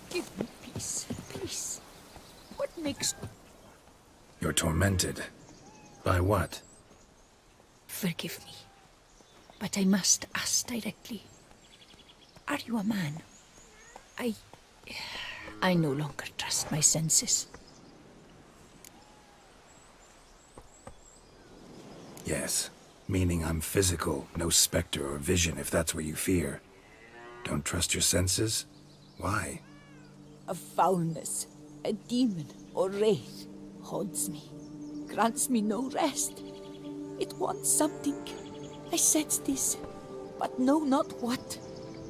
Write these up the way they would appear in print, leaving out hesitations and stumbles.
Give me peace, peace. What makes... You're tormented. By what? Forgive me, but I must ask directly. Are you a man? I no longer trust my senses. Yes. Meaning I'm physical, no specter or vision if that's what you fear. Don't trust your senses? Why? A foulness, a demon or wraith haunts me, grants me no rest. It wants something. I sense this, but know not what.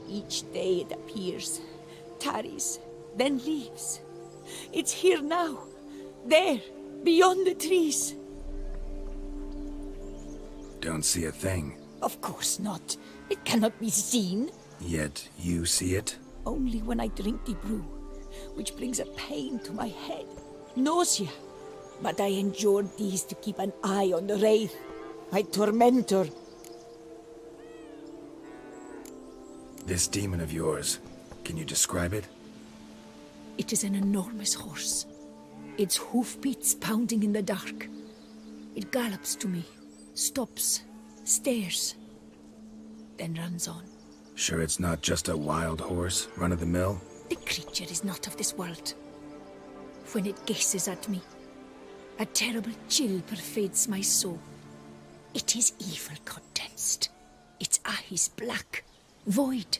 Each day it appears, tarries, then leaves. It's here now, there, beyond the trees. Don't see a thing. Of course not. It cannot be seen. Yet you see it? Only when I drink the brew, which brings a pain to my head, nausea. But I endured these to keep an eye on the wraith, my tormentor. This demon of yours, can you describe it? It is an enormous horse, its hoofbeats pounding in the dark. It gallops to me, stops, stares, then runs on. Sure it's not just a wild horse, run-of-the-mill? The creature is not of this world. When it gazes at me, a terrible chill pervades my soul. It is evil condensed, its eyes black, void.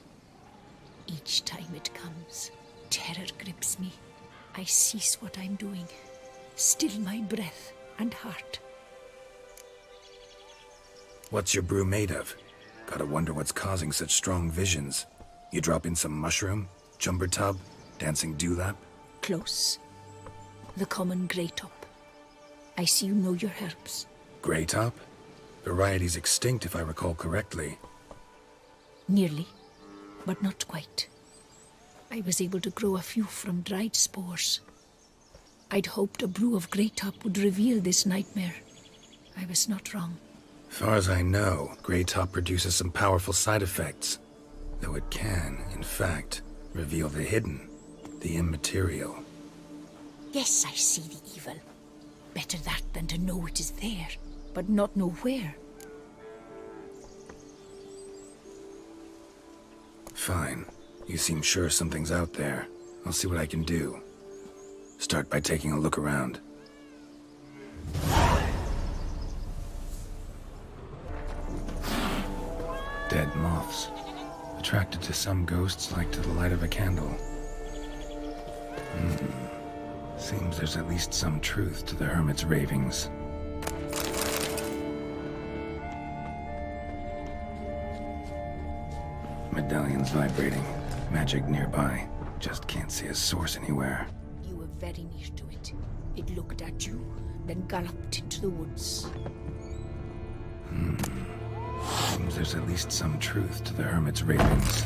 Each time it comes, terror grips me. I cease what I'm doing, still my breath and heart. What's your brew made of? Gotta wonder what's causing such strong visions. You drop in some mushroom, jumper tub, dancing dewlap? Close. The common grey top. I see you know your herbs. Grey top? Variety's extinct if I recall correctly. Nearly, but not quite. I was able to grow a few from dried spores. I'd hoped a brew of grey top would reveal this nightmare. I was not wrong. Far as I know, grey top produces some powerful side effects. Though it can, in fact, reveal the hidden, the immaterial. Yes, I see the evil. Better that than to know it is there, but not know where. Fine. You seem sure something's out there. I'll see what I can do. Start by taking a look around. Dead moths. Attracted to some ghosts like to the light of a candle. Seems there's at least some truth to the hermit's ravings. Medallion's vibrating. Magic nearby. Just can't see a source anywhere. You were very near to it. It looked at you, then galloped into the woods. Seems there's at least some truth to the hermit's ravings.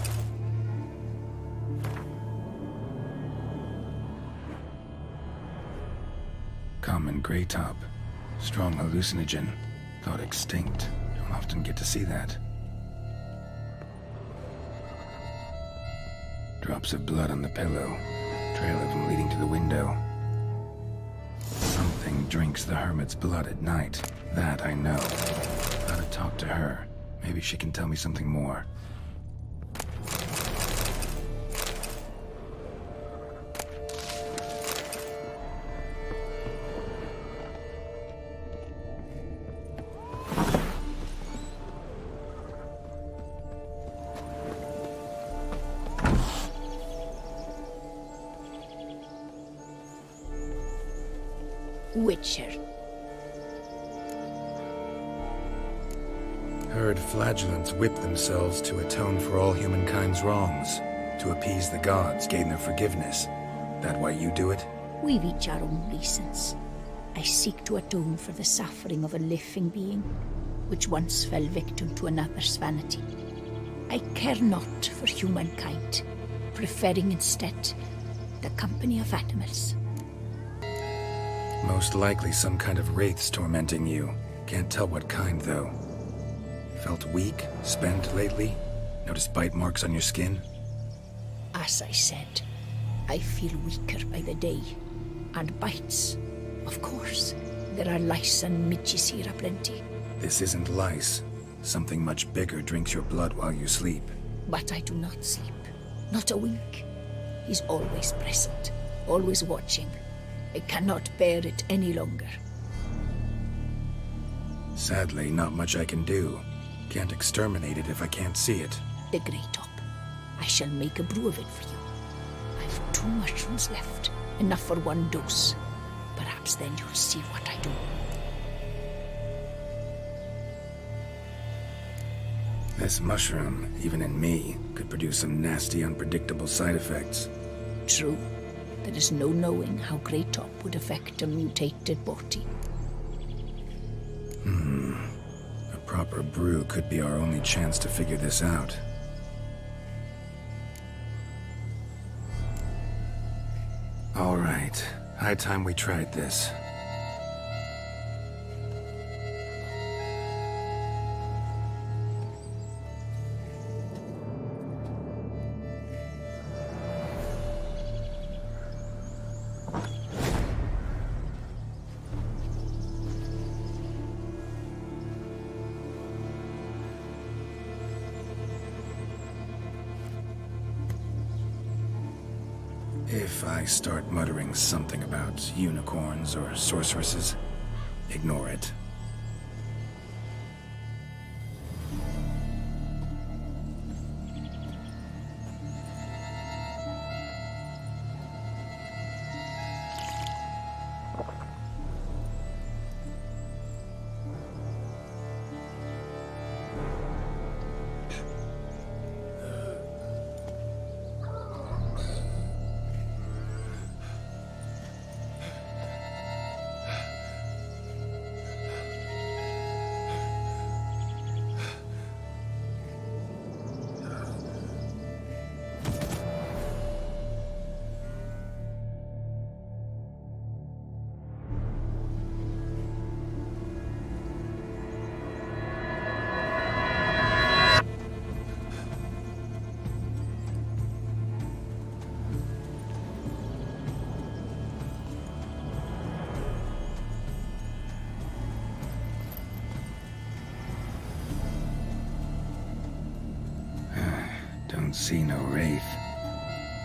Common grey top. Strong hallucinogen. Thought extinct. Don't often get to see that. Drops of blood on the pillow. Trail of them leading to the window. Something drinks the hermit's blood at night. That I know. Gotta talk to her. Maybe she can tell me something more. Witcher. Heard flagellants whip themselves to atone for all humankind's wrongs. To appease the gods, gain their forgiveness. That why you do it? We've each our own reasons. I seek to atone for the suffering of a living being, which once fell victim to another's vanity. I care not for humankind, preferring instead the company of animals. Most likely some kind of wraiths tormenting you. Can't tell what kind, though. Felt weak, spent lately? Notice bite marks on your skin? Aye. As I said, I feel weaker by the day. And bites. Of course. There are lice and midges here aplenty. This isn't lice. Something much bigger drinks your blood while you sleep. But I do not sleep. Not a wink. He's always present. Always watching. I cannot bear it any longer. Sadly, not much I can do. Can't exterminate it if I can't see it. The Grey Top. I shall make a brew of it for you. I've 2 mushrooms left. Enough for 1 dose. Perhaps then you'll see what I do. This mushroom, even in me, could produce some nasty, unpredictable side effects. True. There is no knowing how Grey Top would affect a mutated body. A proper brew could be our only chance to figure this out. All right. High time we tried this. If I start muttering something about unicorns or sorceresses, ignore it. Don't see no wraith.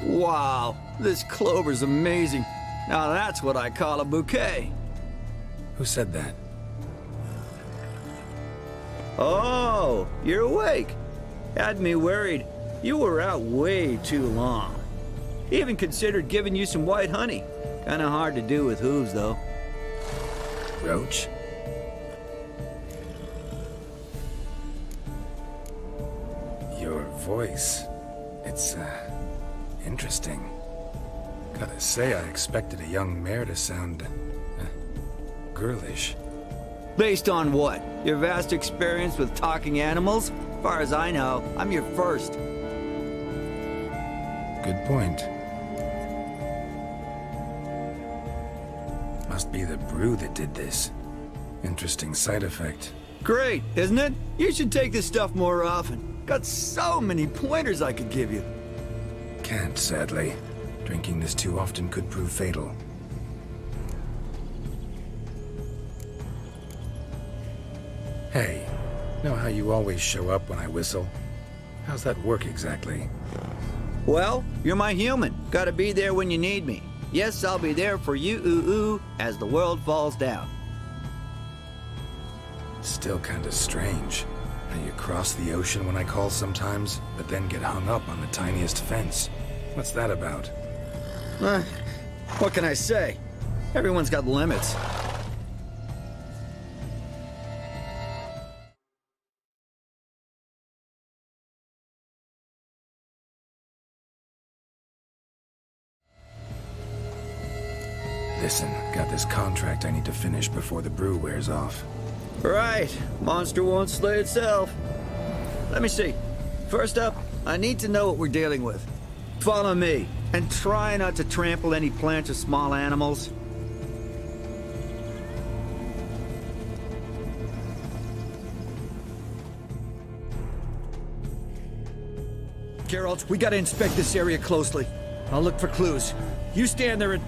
Wow, this clover's amazing. Now that's what I call a bouquet. Who said that? Oh, you're awake. Had me worried. You were out way too long. Even considered giving you some white honey. Kinda hard to do with hooves, though. Roach? Your voice. It's, interesting. Gotta say, I expected a young mare to sound, girlish. Based on what? Your vast experience with talking animals? As far as I know, I'm your first. Good point. Must be the brew that did this. Interesting side effect. Great, isn't it? You should take this stuff more often. Got so many pointers I could give you. Can't, sadly. Drinking this too often could prove fatal. Hey, know how you always show up when I whistle? How's that work exactly? Well, you're my human. Gotta be there when you need me. Yes, I'll be there for you, ooh, as the world falls down. Still kinda strange. How you cross the ocean when I call sometimes, but then get hung up on the tiniest fence. What's that about? What can I say? Everyone's got limits. Listen, got this contract I need to finish before the brew wears off. Right. Monster won't slay itself. Let me see. First up, I need to know what we're dealing with. Follow me, and try not to trample any plants or small animals. Geralt, we gotta inspect this area closely. I'll look for clues. You stand there and...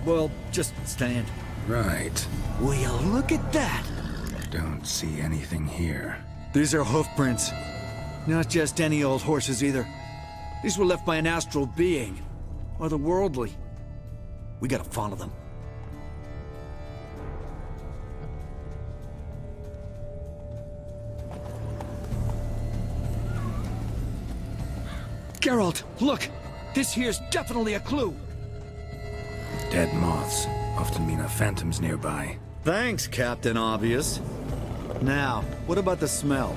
well, just stand. Right. Will you look at that? Don't see anything here. These are hoof prints. Not just any old horses either. These were left by an astral being. Otherworldly. We gotta follow them. Geralt, look! This here's definitely a clue! Dead moths often mean a phantom's nearby. Thanks, Captain Obvious. Now, what about the smell?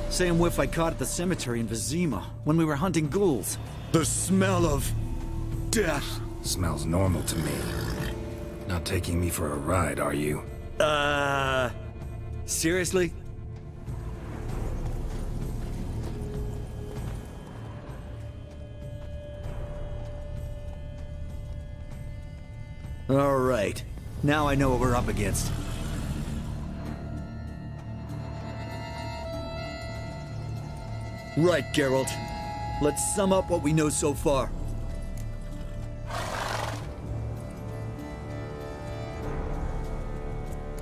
Same whiff I caught at the cemetery in Vizima when we were hunting ghouls. The smell of... death. Smells normal to me. Not taking me for a ride, are you? Seriously? All right. Now I know what we're up against. Right, Geralt. Let's sum up what we know so far.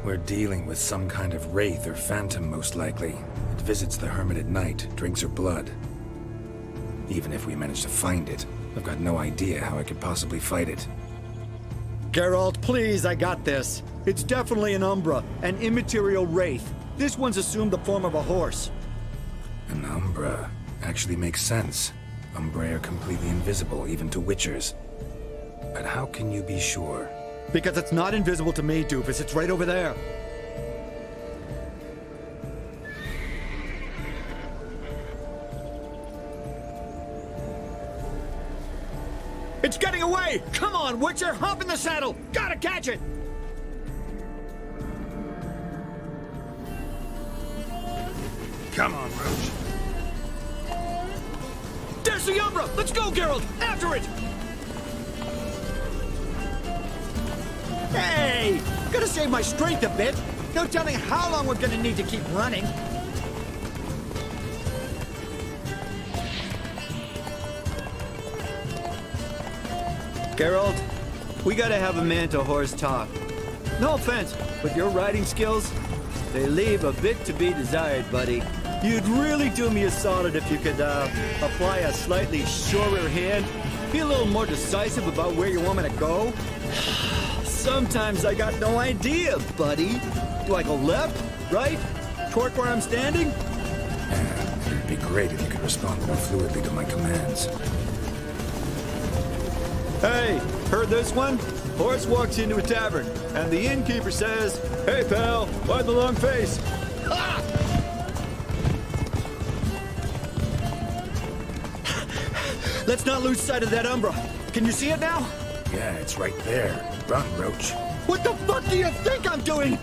We're dealing with some kind of wraith or phantom, most likely. It visits the hermit at night, drinks her blood. Even if we manage to find it, I've got no idea how I could possibly fight it. Geralt, please, I got this. It's definitely an Umbra, an immaterial wraith. This one's assumed the form of a horse. An Umbra actually makes sense. Umbrae are completely invisible, even to Witchers. But how can you be sure? Because it's not invisible to me, Doofus. It's right over there. It's getting away! Come on, Witcher! Hop in the saddle! Gotta catch it! Come on, Roach. There's the Umbra! Let's go, Geralt! After it! Hey! Gotta save my strength a bit. No telling how long we're gonna need to keep running. Geralt, we gotta have a man-to-horse talk. No offense, but your riding skills, they leave a bit to be desired, buddy. You'd really do me a solid if you could, apply a slightly surer hand. Be a little more decisive about where you want me to go. Sometimes I got no idea, buddy. Do I go left, right, toward where I'm standing? Yeah, it'd be great if you could respond more fluidly to my commands. Hey, heard this one? Horse walks into a tavern, and the innkeeper says, "Hey, pal, why the long face?" Ah! Let's not lose sight of that Umbra. Can you see it now? Yeah, it's right there. Run, Roach. What the fuck do you think I'm doing?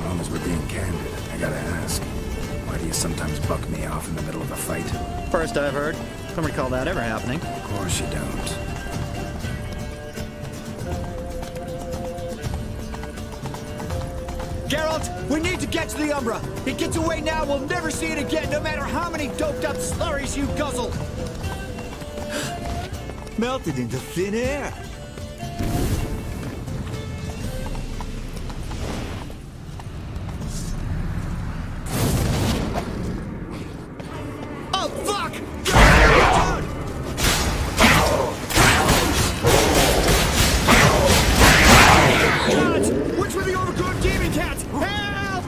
Long as we're being candid, I gotta ask. Why do you sometimes buck me off in the middle of a fight? First I've heard. Don't recall that ever happening. Of course you don't. Geralt, we need to get to the Umbra. It gets away now, we'll never see it again, no matter how many doped-up slurries you guzzle. Melted into thin air. Oh, fuck! Gods! Which were the overgrown demon cats? Help!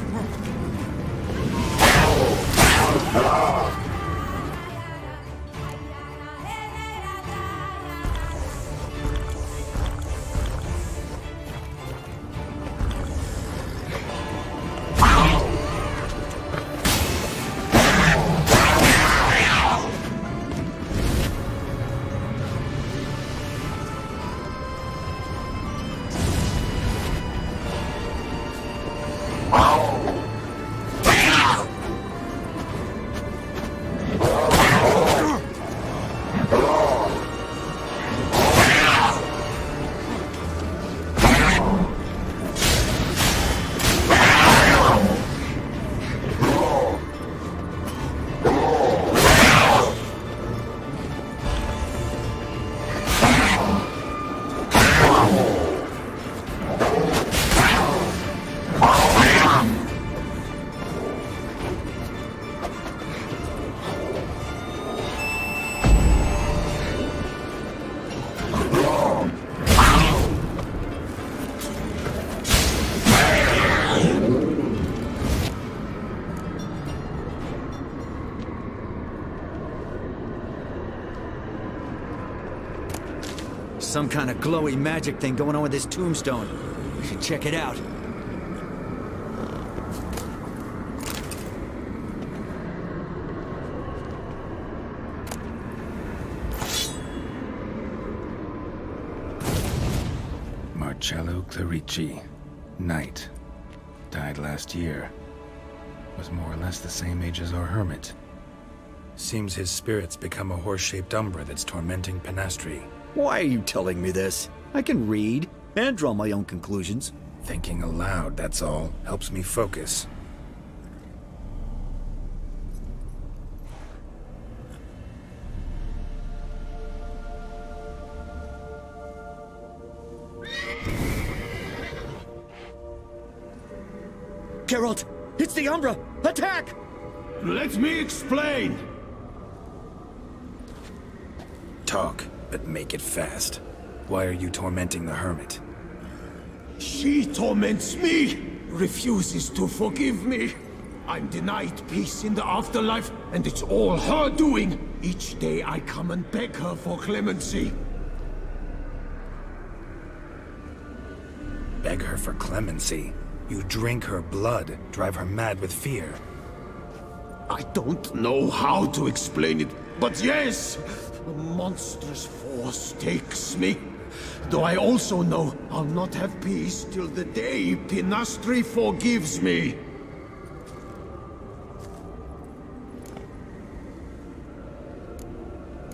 some kind of glowy magic thing going on with this tombstone. We should check it out. Marcello Clerici, Knight. Died last year. Was more or less the same age as our hermit. Seems his spirit's become a horse-shaped umbra that's tormenting Penastri. Why are you telling me this? I can read and draw my own conclusions. Thinking aloud, that's all. Helps me focus. Geralt! It's the Umbra! Attack! Let me explain! Talk, but make it fast. Why are you tormenting the hermit? She torments me! Refuses to forgive me! I'm denied peace in the afterlife, and it's all her doing! Each day I come and beg her for clemency. Beg her for clemency? You drink her blood, drive her mad with fear. I don't know how to explain it, but yes! A monstrous force takes me. Though I also know I'll not have peace till the day Penastri forgives me.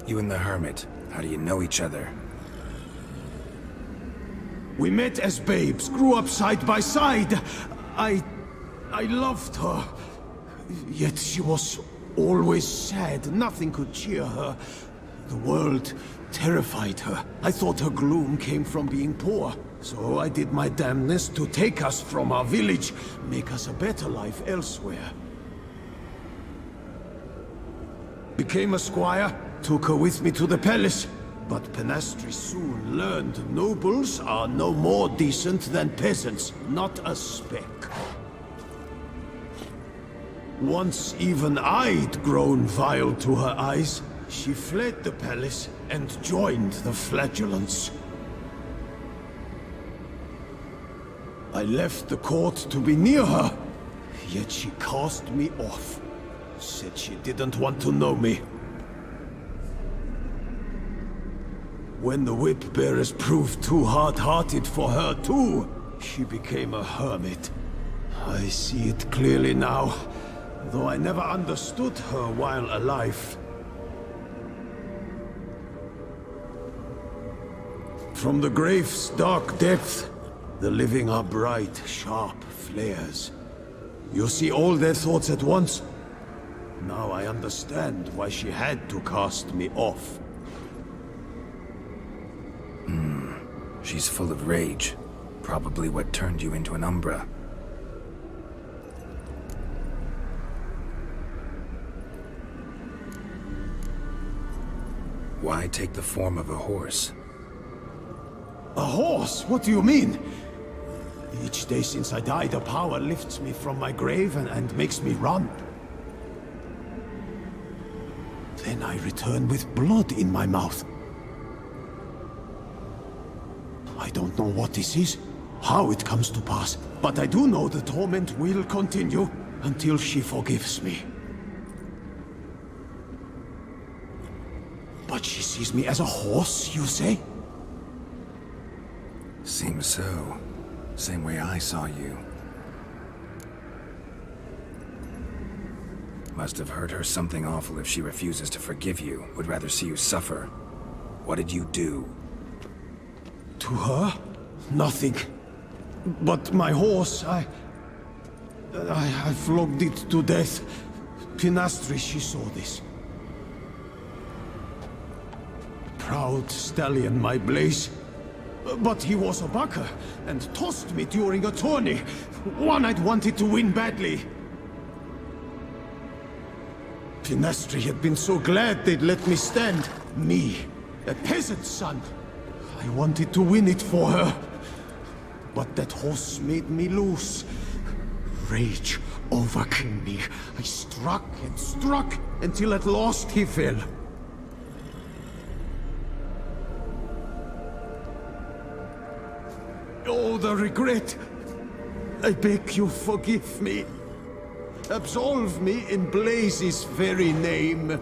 You and the hermit, how do you know each other? We met as babes, grew up side by side. I loved her. Yet she was always sad. Nothing could cheer her. The world terrified her. I thought her gloom came from being poor. So I did my damnedest to take us from our village, make us a better life elsewhere. Became a squire, took her with me to the palace. But Penastri soon learned nobles are no more decent than peasants, not a speck. Once even I'd grown vile to her eyes, she fled the palace and joined the Flagellants. I left the court to be near her, yet she cast me off. Said she didn't want to know me. When the whip-bearers proved too hard-hearted for her too, she became a hermit. I see it clearly now, though I never understood her while alive. From the grave's dark depth, the living are bright, sharp flares. You see all their thoughts at once. Now I understand why she had to cast me off. She's full of rage. Probably what turned you into an Umbra. Why take the form of a horse? A horse? What do you mean? Each day since I died, a power lifts me from my grave and makes me run. Then I return with blood in my mouth. I don't know what this is, how it comes to pass, but I do know the torment will continue until she forgives me. But she sees me as a horse, you say? Seems so. Same way I saw you. Must have hurt her something awful if she refuses to forgive you, would rather see you suffer. What did you do? To her? Nothing. But my horse, I flogged it to death. Penastri, she saw this. Proud stallion, my Blaze. But he was a bucker, and tossed me during a tourney. One I'd wanted to win badly. Penastri had been so glad they'd let me stand. Me, a peasant's son. I wanted to win it for her. But that horse made me loose. Rage overcame me. I struck and struck, until at last he fell. Oh, the regret. I beg you forgive me. Absolve me in Blaze's very name.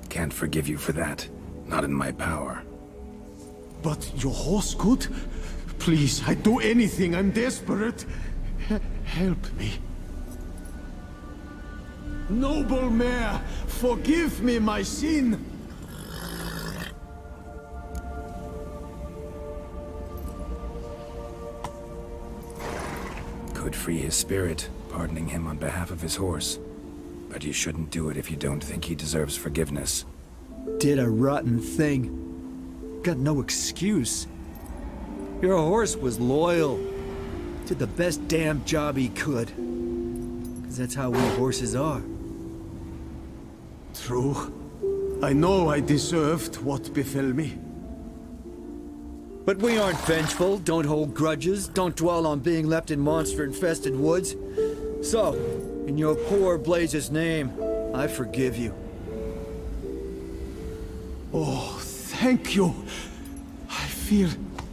Can't forgive you for that. Not in my power. But your horse could? Please, I'd do anything. I'm desperate. Help me. Noble mare, forgive me my sin. Could free his spirit, pardoning him on behalf of his horse. But you shouldn't do it if you don't think he deserves forgiveness. Did a rotten thing. Got no excuse. Your horse was loyal. Did the best damn job he could. 'Cause that's how we horses are. True. I know I deserved what befell me. But we aren't vengeful, don't hold grudges, don't dwell on being left in monster-infested woods. So, in your poor Blaze's name, I forgive you. Oh, thank you. I feel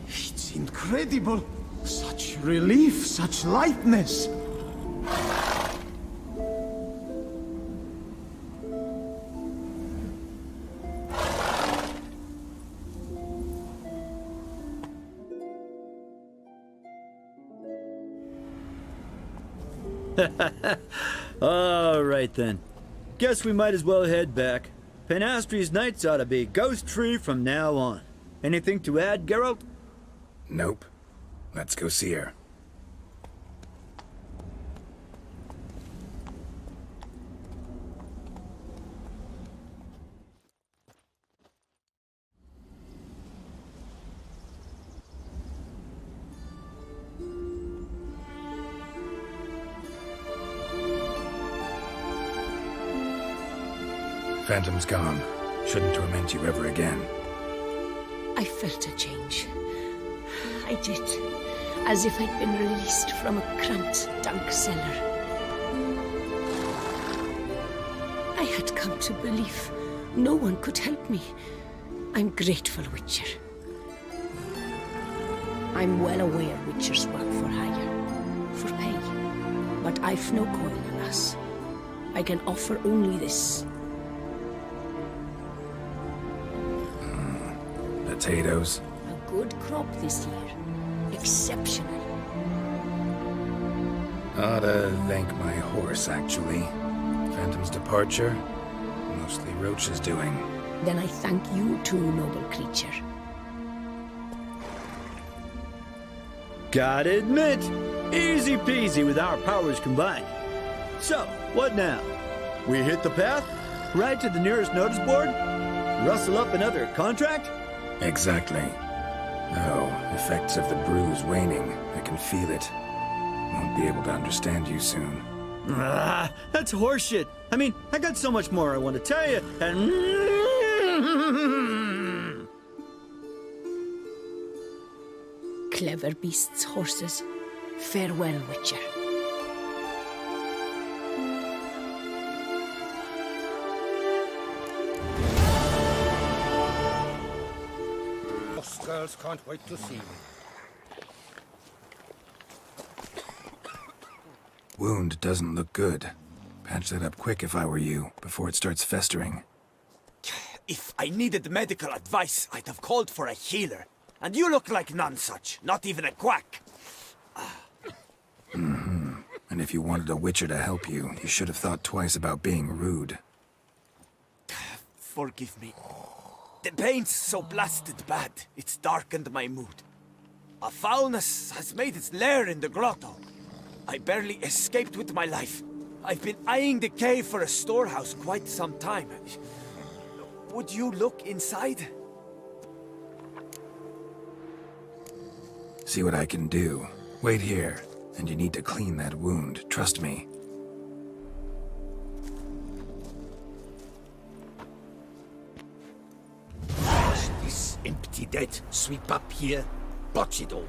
it's incredible. Such relief, such lightness. All right then. Guess we might as well head back. Penastries nights ought to be ghost-free from now on. Anything to add, Geralt? Nope. Let's go see her. Phantom's gone. Shouldn't torment you ever again. I felt a change. I did. As if I'd been released from a cramped, dank cellar. I had come to believe no one could help me. I'm grateful, Witcher. I'm well aware Witchers work for hire, for pay. But I've no coin, alas. I can offer only this. Potatoes. A good crop this year. Exceptional. Ought to thank my horse, actually. Phantom's departure, mostly Roach's doing. Then I thank you too, noble creature. Gotta admit, easy peasy with our powers combined. So, what now? We hit the path? Right to the nearest notice board? Rustle up another contract? Exactly. Oh, effects of the bruise waning. I can feel it. Won't be able to understand you soon. Ah, that's horseshit. I mean, I got so much more I want to tell you, and... Clever beasts, horses. Farewell, Witcher. Most girls can't wait to see me. Wound doesn't look good. Patch that up quick if I were you, before it starts festering. If I needed medical advice, I'd have called for a healer. And you look like none such, not even a quack. And if you wanted a Witcher to help you, you should have thought twice about being rude. Forgive me. The pain's so blasted bad, it's darkened my mood. A foulness has made its lair in the grotto. I barely escaped with my life. I've been eyeing the cave for a storehouse quite some time. Would you look inside? See what I can do. Wait here. And you need to clean that wound, trust me. This empty dead sweep up here, botch it all.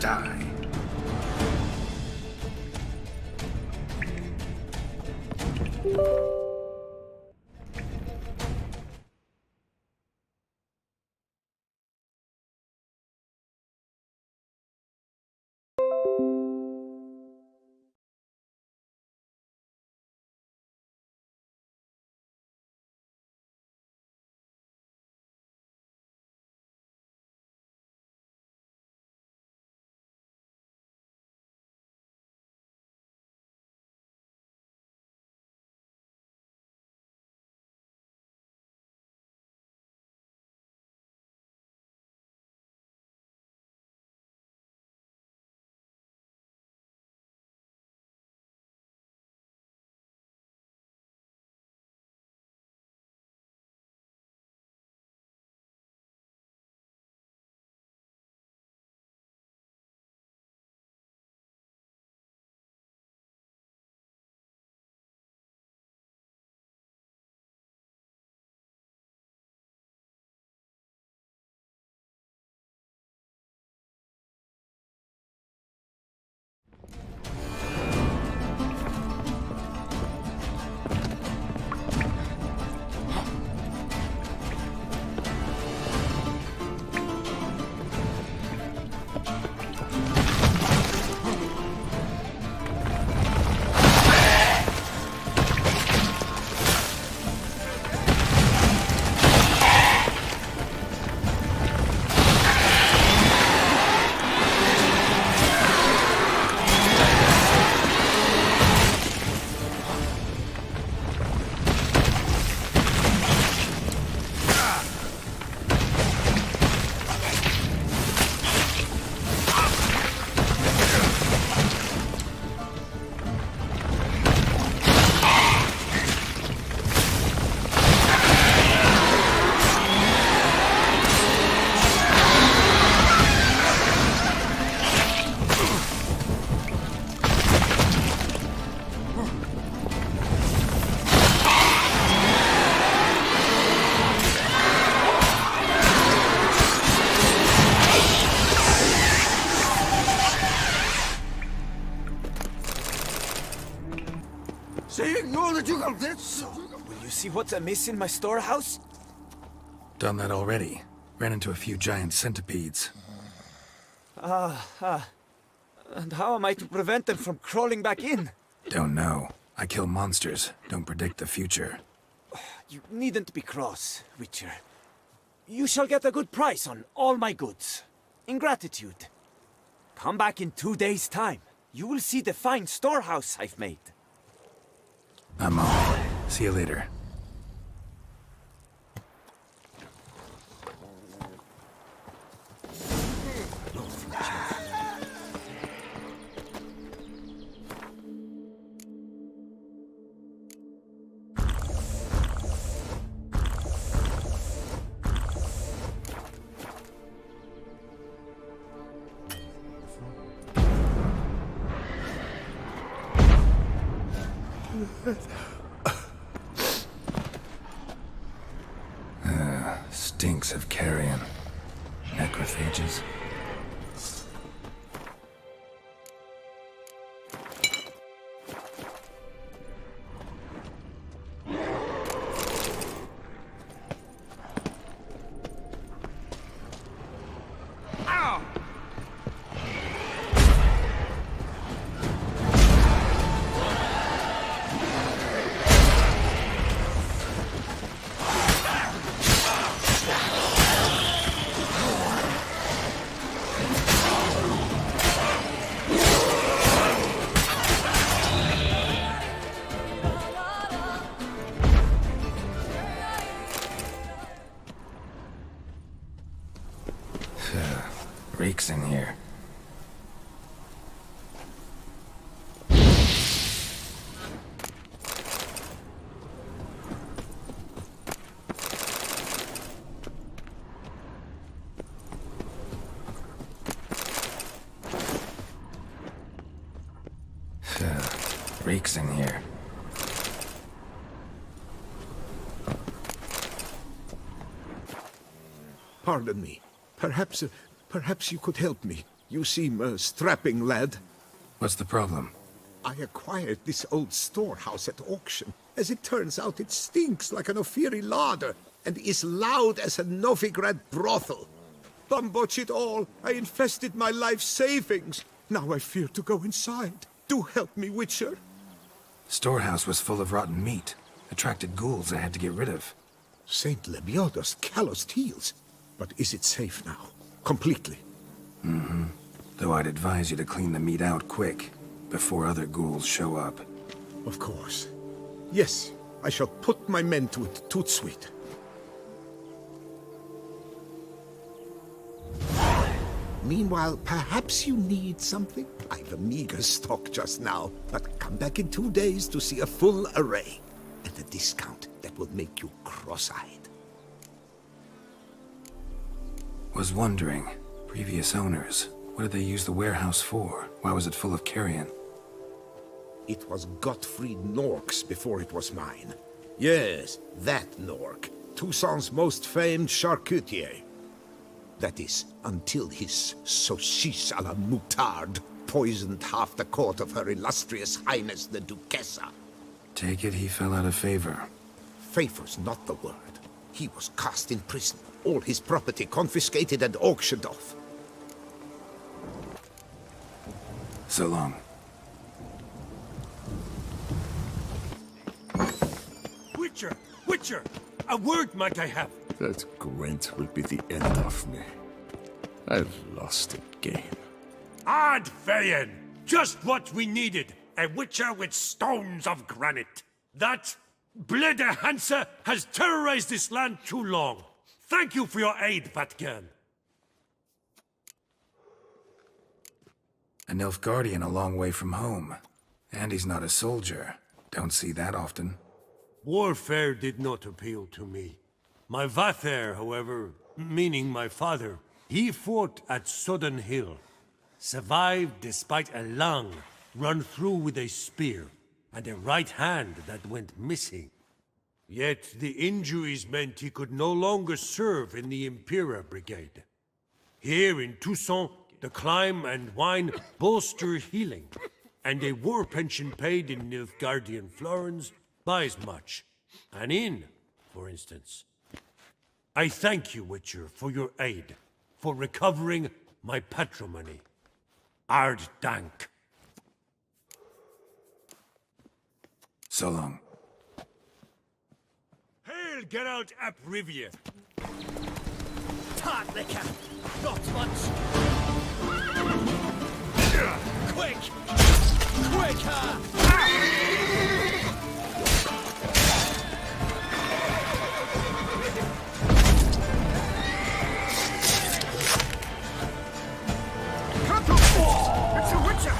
Die. Saying all that you got this. Will you see what's amiss in my storehouse? Done that already. Ran into a few giant centipedes. And how am I to prevent them from crawling back in? Don't know. I kill monsters, don't predict the future. You needn't be cross, Witcher. You shall get a good price on all my goods. In gratitude. Come back in 2 days' time. You will see the fine storehouse I've made. I'm on. See you later. Stinks of carrion. Necrophages. Reeks in here. Reeks in here. Pardon me. Perhaps you could help me. You seem a strapping lad. What's the problem? I acquired this old storehouse at auction. As it turns out, it stinks like an Ophiri larder and is loud as a Novigrad brothel. Botch it all, I invested my life savings. Now I fear to go inside. Do help me, Witcher. Storehouse was full of rotten meat. Attracted ghouls I had to get rid of. Saint Lebioda's calloused heels. But is it safe now? Completely? Mm-hmm. Though I'd advise you to clean the meat out quick, before other ghouls show up. Of course. Yes, I shall put my men to it, toot sweet. Meanwhile, perhaps you need something? I've a meager stock just now, but come back in 2 days to see a full array. At a discount that will make you cross-eyed. Was wondering, previous owners, what did they use the warehouse for? Why was it full of carrion? It was Gottfried Nork's before it was mine. Yes, that Nork. Toussaint's most famed charcutier. That is, until his saucisse à la moutarde poisoned half the court of Her Illustrious Highness the Duchessa. Take it he fell out of favor. Favor's not the word. He was cast in prison, all his property confiscated and auctioned off. So long. Witcher! Witcher! A word might I have? That Gwent will be the end of me. I've lost again. Ad Feyen! Just what we needed! A Witcher with stones of granite! That Blede Hanse has terrorized this land too long. Thank you for your aid, Vatgan. A Nilfgaardian a long way from home. And he's not a soldier. Don't see that often. Warfare did not appeal to me. My Vather, however, meaning my father, he fought at Sodden Hill. Survived despite a lung run through with a spear, and a right hand that went missing. Yet the injuries meant he could no longer serve in the Impera Brigade. Here in Toussaint, the climb and wine bolster healing, and a war pension paid in Nilfgaardian florins buys much. An inn, for instance. I thank you, Witcher, for your aid, for recovering my patrimony. Ard Dank. So long. Hail Geralt ap Rivia! Tart liquor! Not much! Quick! Quicker! It's a Witcher!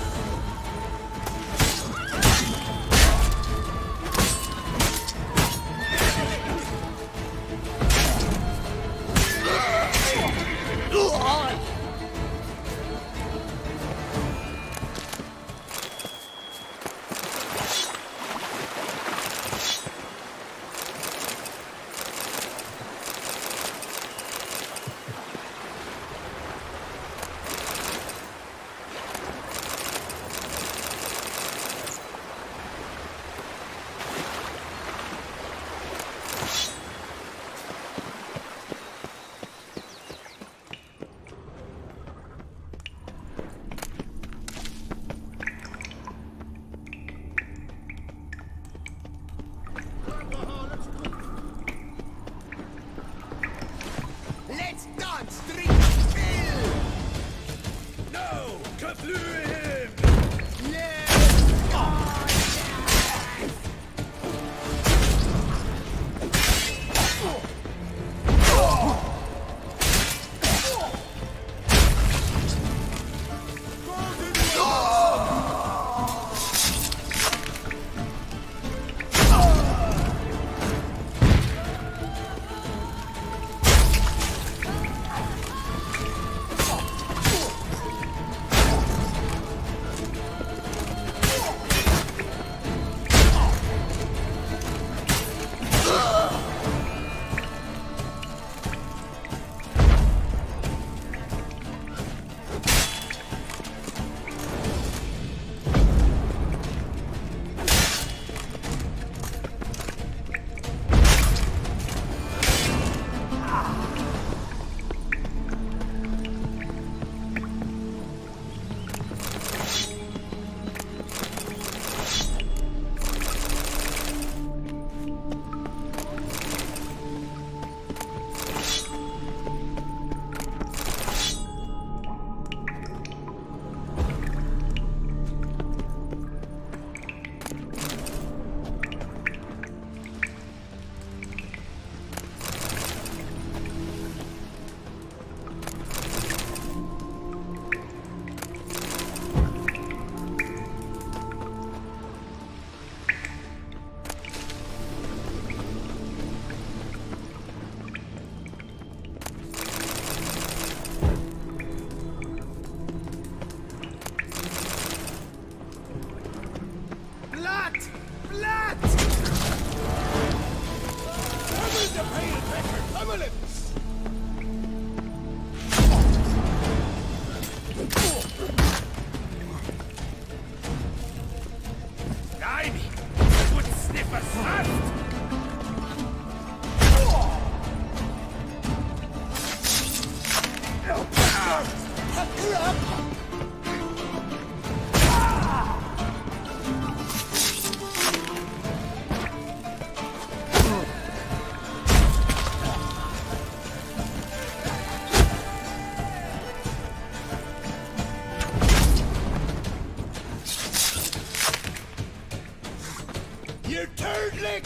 Erdlich!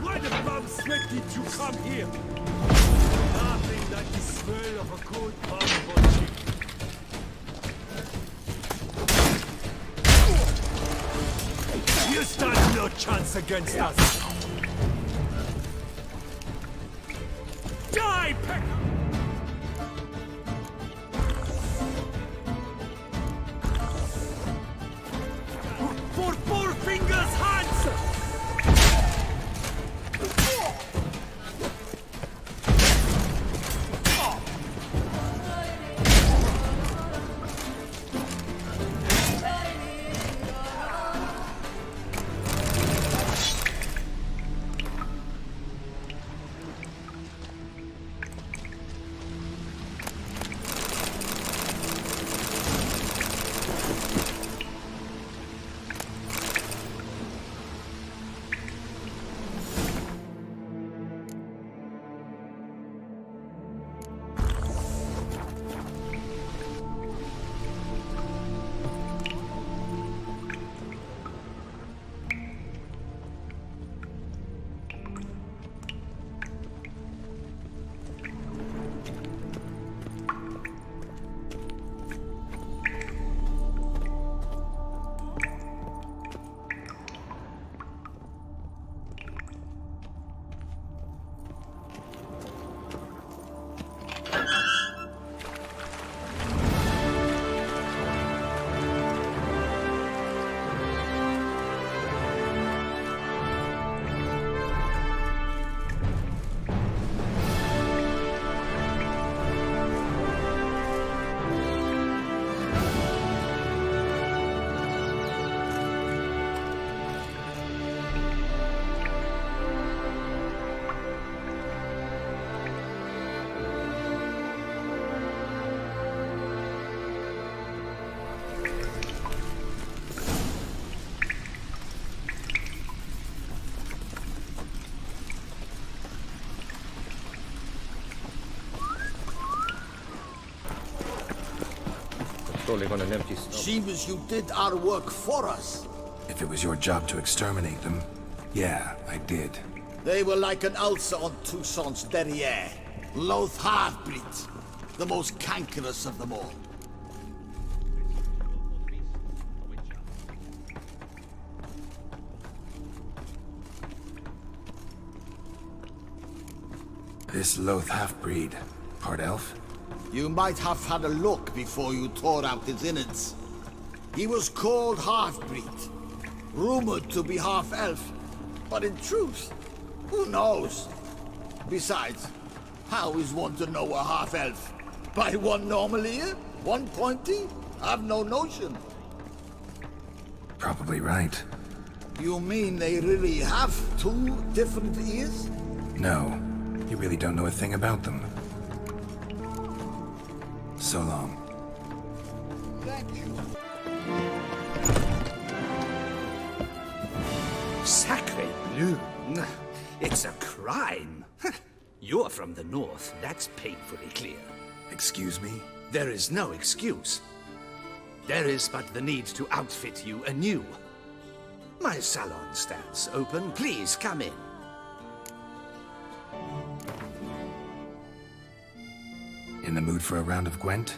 Why the bum sweat did you come here? Nothing like the smell of a good barbecue chicken. You stand no chance against us. Die, Pecker! For Four Fingers Hans! Seems you did our work for us. If it was your job to exterminate them, yeah, I did. They were like an ulcer on Toussaint's derriere. Loath half-breeds. The most cankerous of them all. This Loth half-breed, part elf? You might have had a look before you tore out his innards. He was called Half-Breed, rumored to be half-elf, but in truth, who knows? Besides, how is one to know a half-elf? By one normal ear? One pointy? I've no notion. Probably right. You mean they really have two different ears? No, you really don't know a thing about them. So long. Thank you. Sacre bleu! It's a crime. You're from the north, that's painfully clear. Excuse me? There is no excuse. There is but the need to outfit you anew. My salon stands open. Please come in. In the mood for a round of Gwent?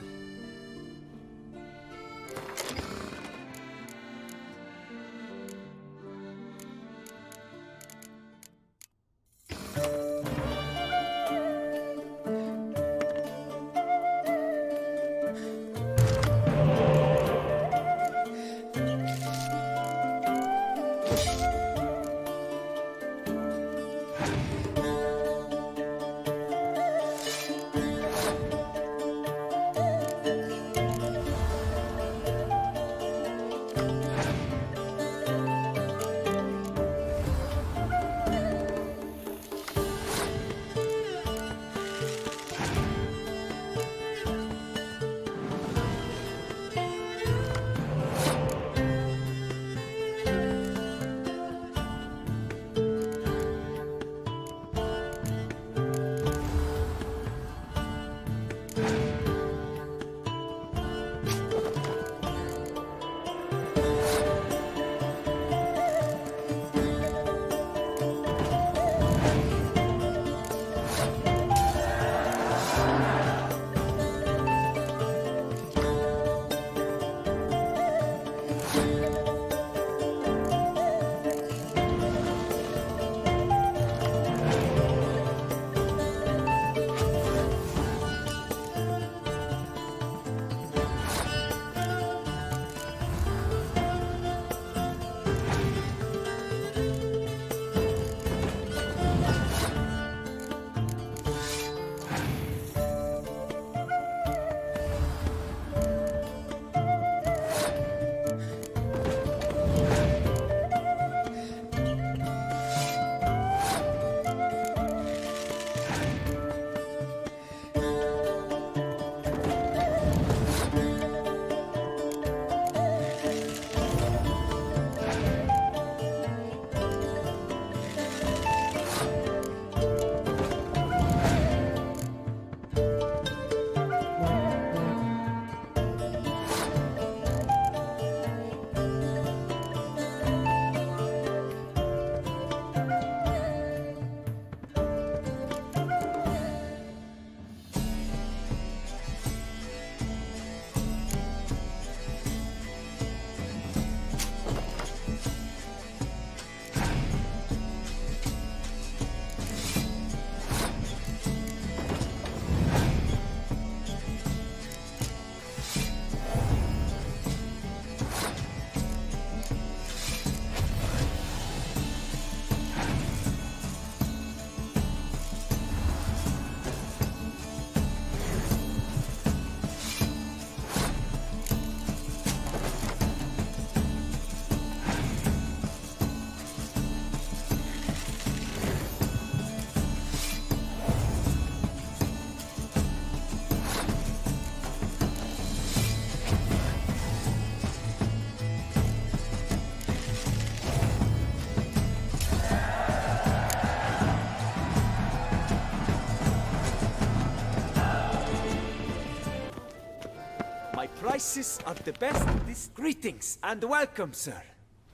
prices are the best. Greetings and welcome, sir.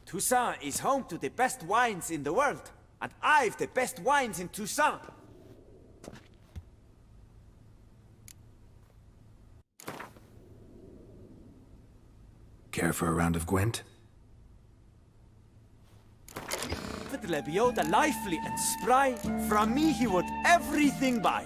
Toussaint is home to the best wines in the world, and I've the best wines in Toussaint. Care for a round of Gwent? With Lebioda lively and spry, from me he would everything buy.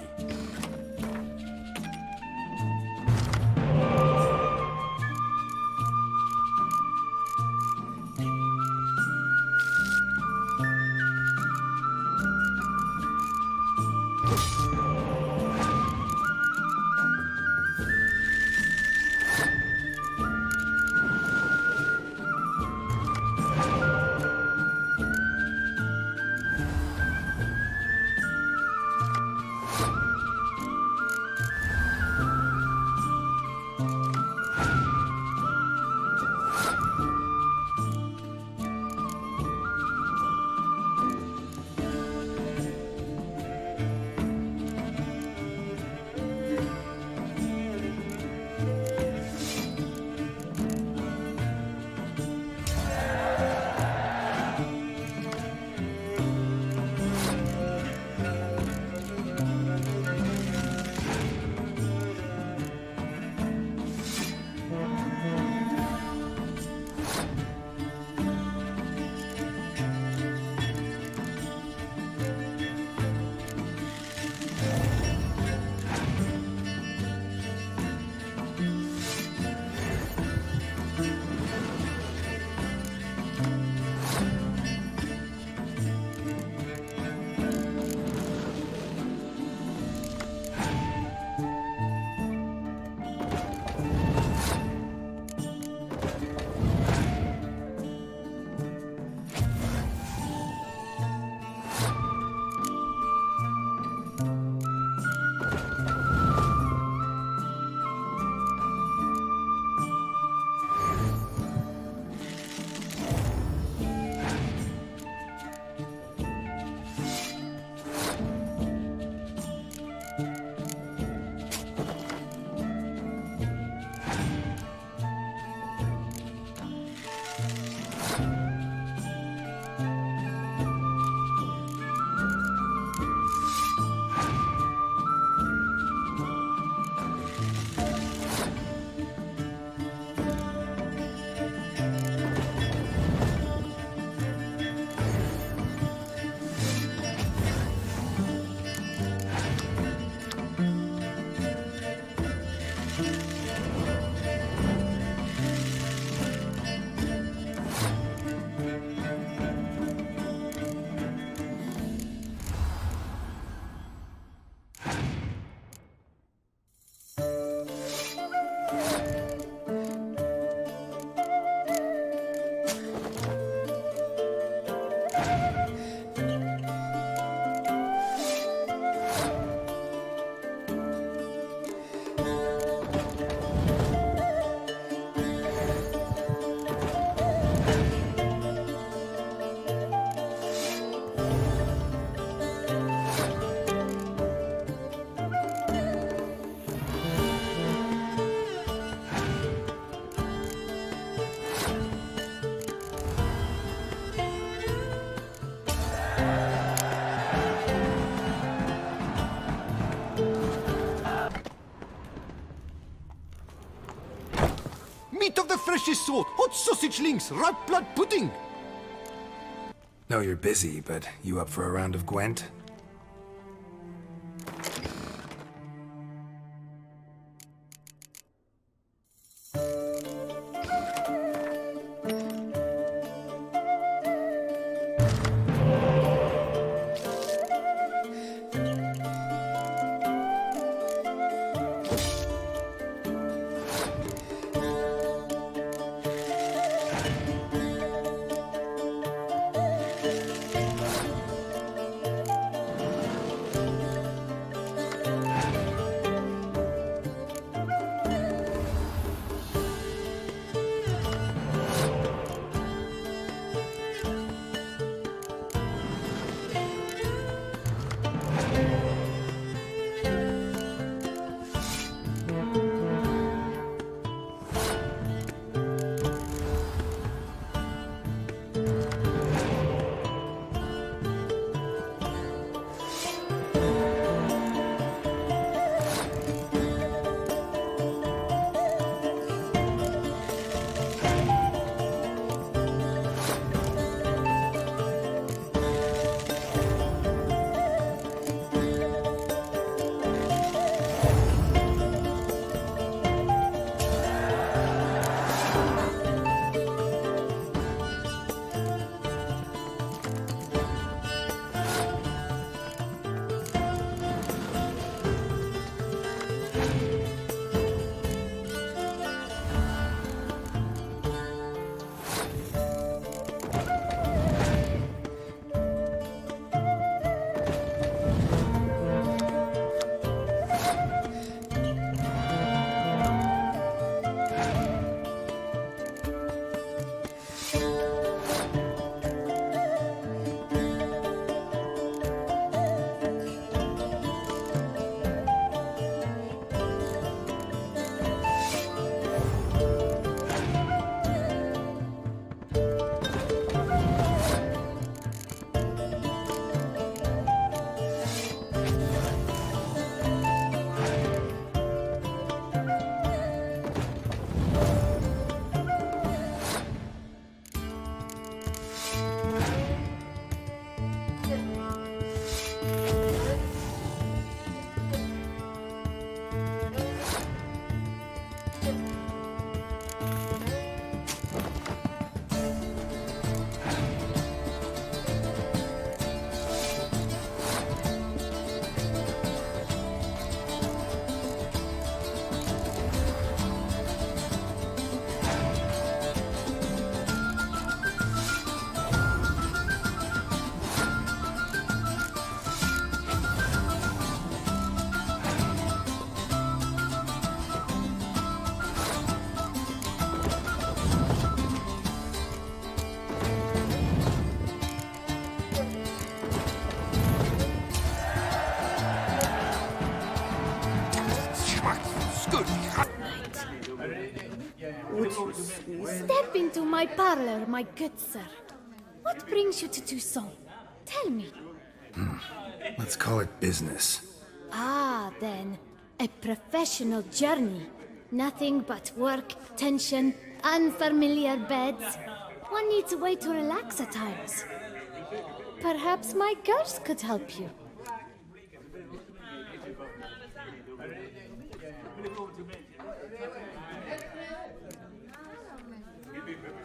Meat of the freshest sort, hot sausage links, ripe blood pudding. Know you're busy, but you up for a round of Gwent? Step into my parlor, my good sir. What brings you to Toussaint? Tell me. Let's call it business. Ah, then. A professional journey. Nothing but work, tension, unfamiliar beds. One needs a way to relax at times. Perhaps my girls could help you.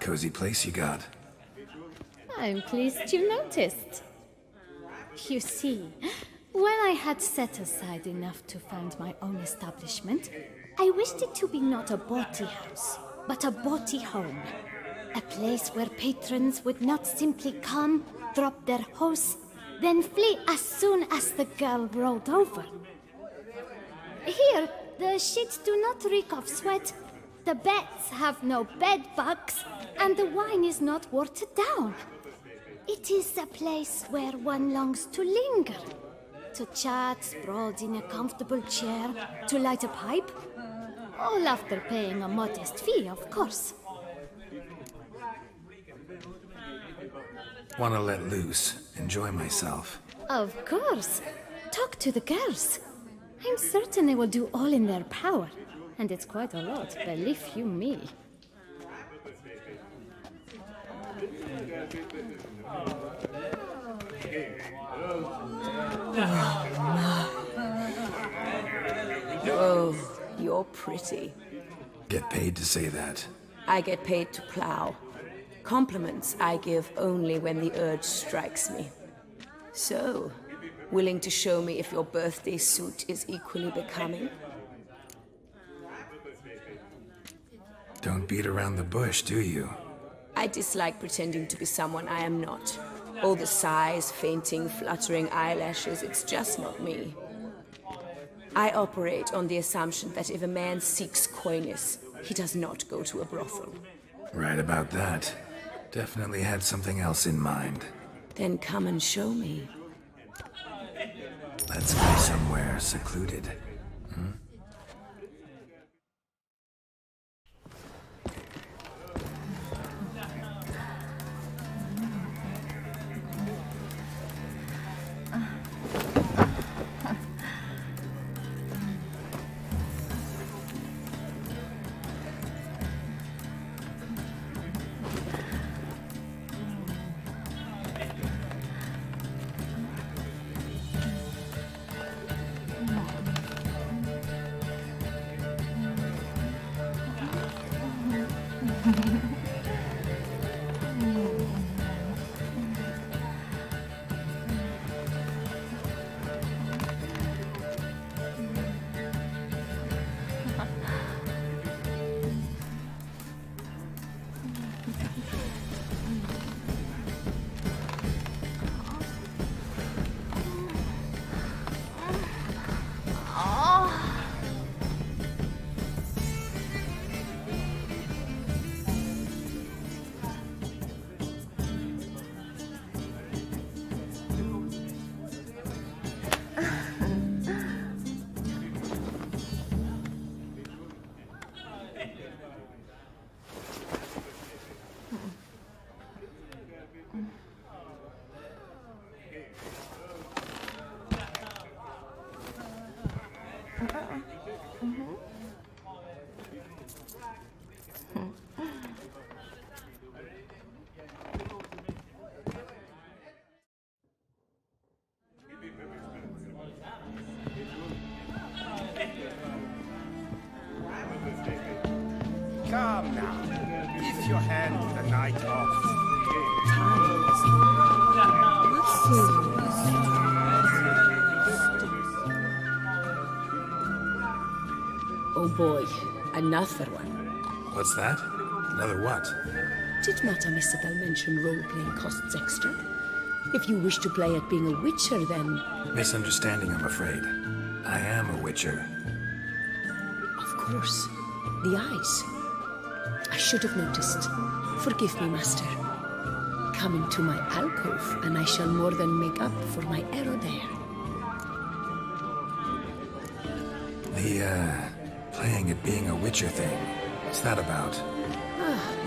Cozy place you got. I'm pleased you noticed. You see, when I had set aside enough to found my own establishment, I wished it to be not a bawdy house, but a bawdy home. A place where patrons would not simply come, drop their hose, then flee as soon as the girl rolled over. Here, the sheets do not reek of sweat, the beds have no bed bugs, and the wine is not watered down. It is a place where one longs to linger, to chat sprawled in a comfortable chair, to light a pipe. All after paying a modest fee, of course. Wanna let loose, enjoy myself. Of course. Talk to the girls. I'm certain they will do all in their power. And it's quite a lot, believe you me. Oh, you're pretty. Get paid to say that. I get paid to plow. Compliments I give only when the urge strikes me. So, willing to show me if your birthday suit is equally becoming? Don't beat around the bush, do you? I dislike pretending to be someone I am not. All the sighs, fainting, fluttering eyelashes, it's just not me. I operate on the assumption that if a man seeks coyness, he does not go to a brothel. Right about that. Definitely had something else in mind. Then come and show me. Let's go somewhere secluded. Come now. Give your hand to the night off. Oh boy, another one. What's that? Another what? Did Madame Isabel mention role-playing costs extra? If you wish to play at being a witcher, then... Misunderstanding, I'm afraid. I am a witcher. Of course. The eyes. I should have noticed. Forgive me, master. Come into my alcove, and I shall more than make up for my error there. The, playing at being a witcher thing. What's that about?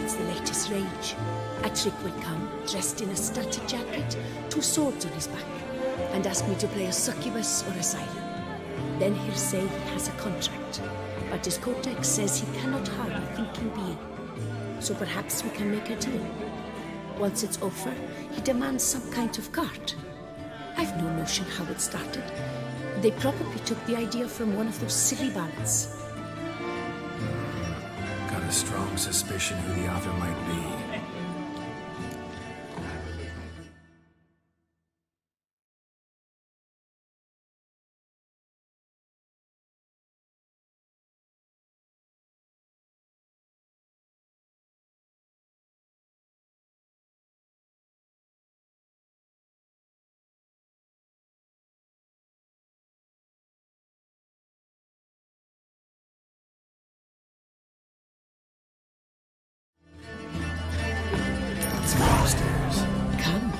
It's the latest rage. A trick will come, dressed in a studded jacket, 2 swords on his back, and ask me to play a succubus or a siren. Then he'll say he has a contract, but his codex says he cannot harm a thinking being. So perhaps we can make a deal. Once it's over, he demands some kind of cart. I've no notion how it started. They probably took the idea from one of those silly ballads. Got a strong suspicion who the author might be. Let's go upstairs. Come.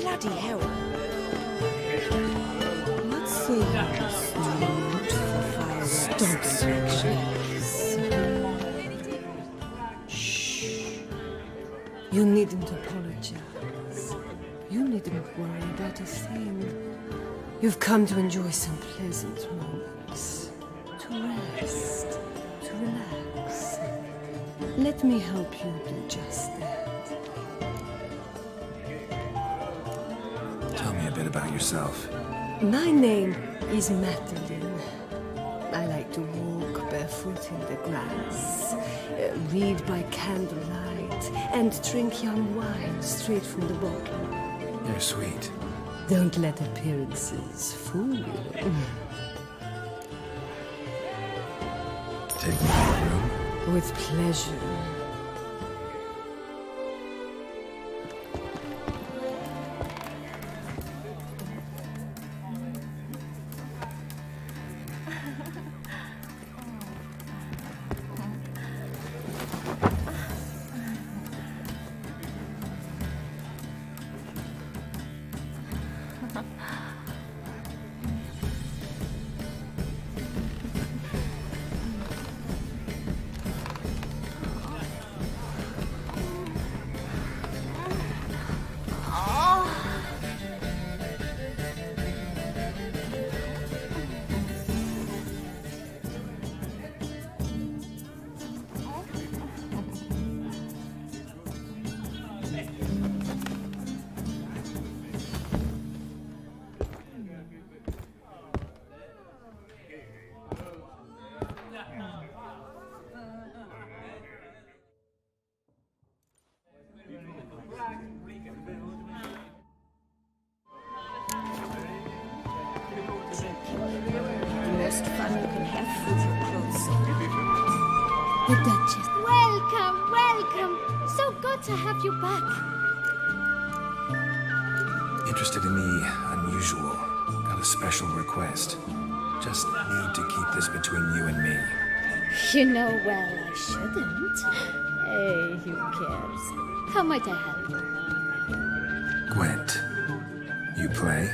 Bloody hell. Let's see. Stoked for fireworks. Shh. You needn't apologize. You needn't worry about a thing. You've come to enjoy some pleasant moments. To rest. To relax. Let me help you do just that. Tell me a bit about yourself. My name is Madeline. I like to walk barefoot in the grass, read by candlelight, and drink young wine straight from the bottle. You're sweet. Don't let appearances fool you. Take me to your room. With pleasure. The Duchess. Welcome, welcome. So good to have you back. Interested in the unusual. Got a special request. Just need to keep this between you and me. You know well I shouldn't. Hey, who cares? How might I help you? Gwent, you play?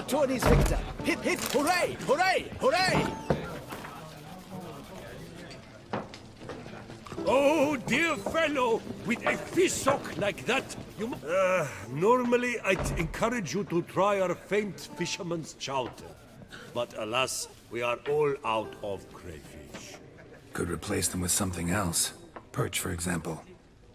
Tony's victor. Hip, hip, hooray, hooray, hooray! Oh, dear fellow, with a fishhook like that, you... normally I'd encourage you to try our famed fisherman's chowder. But alas, we are all out of crayfish. Could replace them with something else. Perch, for example.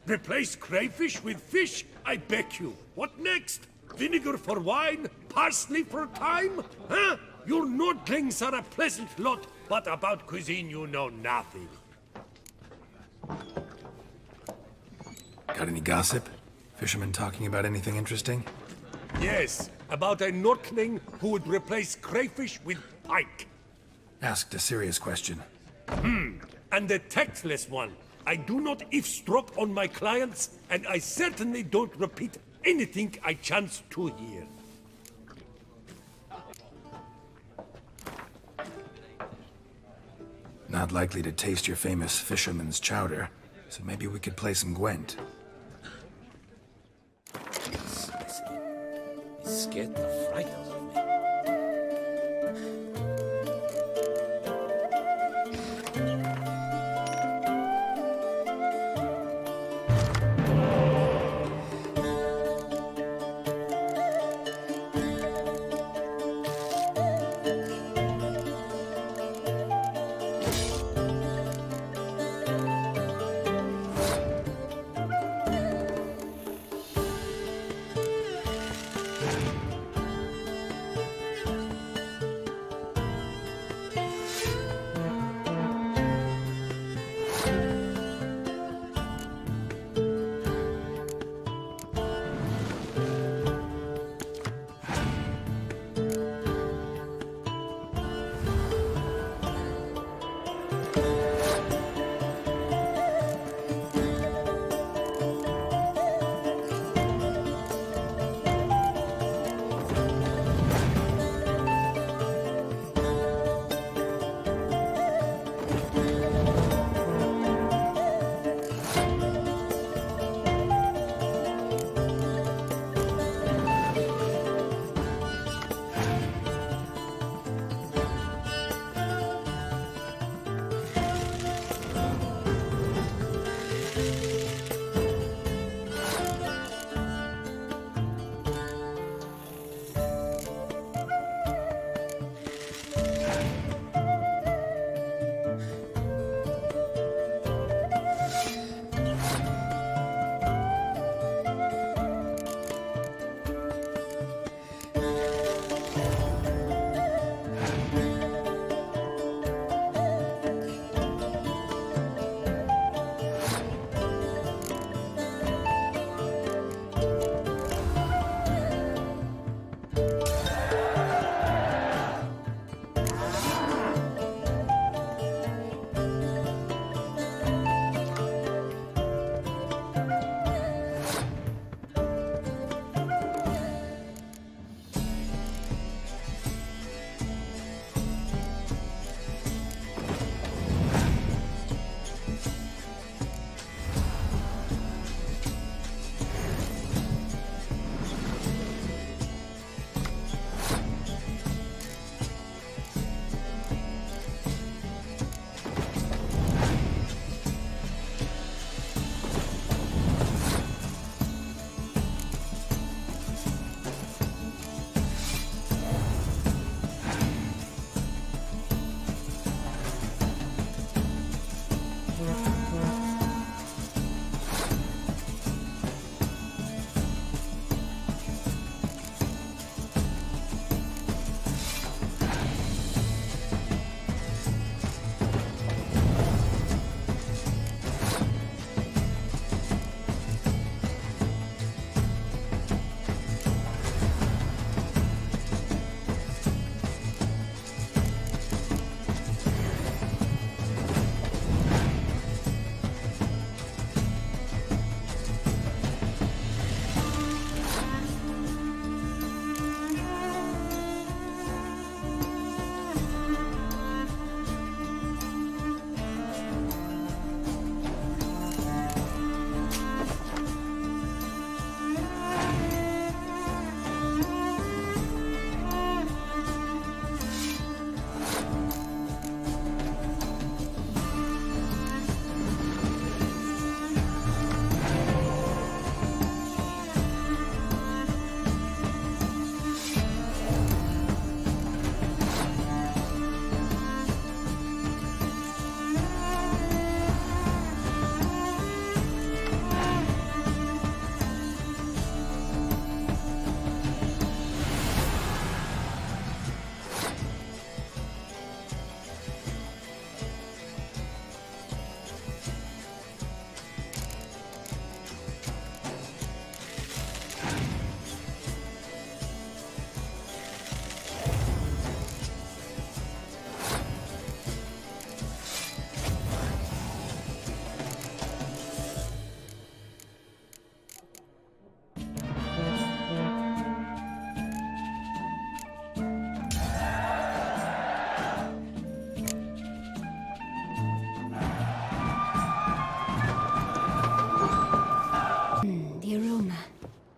Replace crayfish with fish? I beg you. What next? Vinegar for wine? Parsley for thyme? Huh? Your Nordlings are a pleasant lot, but about cuisine you know nothing. Got any gossip? Fishermen talking about anything interesting? Yes, about a Norkling who would replace crayfish with pike. Asked a serious question. And the tactless one. I do not eavesdrop on my clients, and I certainly don't repeat anything I chance to hear. Not likely to taste your famous fisherman's chowder, so maybe we could play some Gwent. It scared the fright out of me.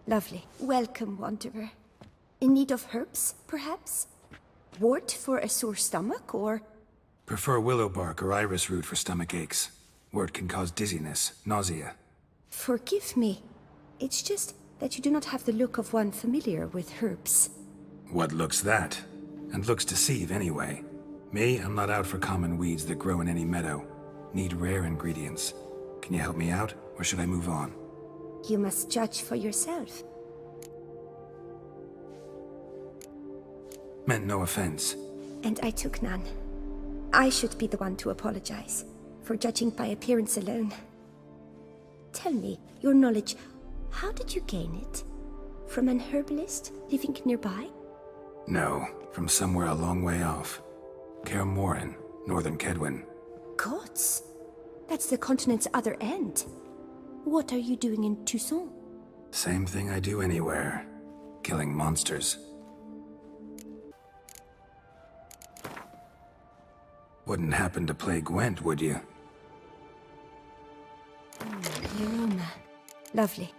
Lovely. Welcome, Wanderer. In need of herbs, perhaps? Wort for a sore stomach, or... Prefer willow bark or iris root for stomach aches. Wort can cause dizziness, nausea. Forgive me. It's just that you do not have the look of one familiar with herbs. What looks that? And looks deceive anyway. Me, I'm not out for common weeds that grow in any meadow. Need rare ingredients. Can you help me out, or should I move on? You must judge for yourself. Meant no offense. And I took none. I should be the one to apologize for judging by appearance alone. Tell me, your knowledge, how did you gain it? From an herbalist living nearby? No, from somewhere a long way off. Kaer Morhen, northern Kedwen. Gods! That's the continent's other end. What are you doing in Toussaint? Same thing I do anywhere. Killing monsters. Wouldn't happen to play Gwent, would you? The aroma. Lovely.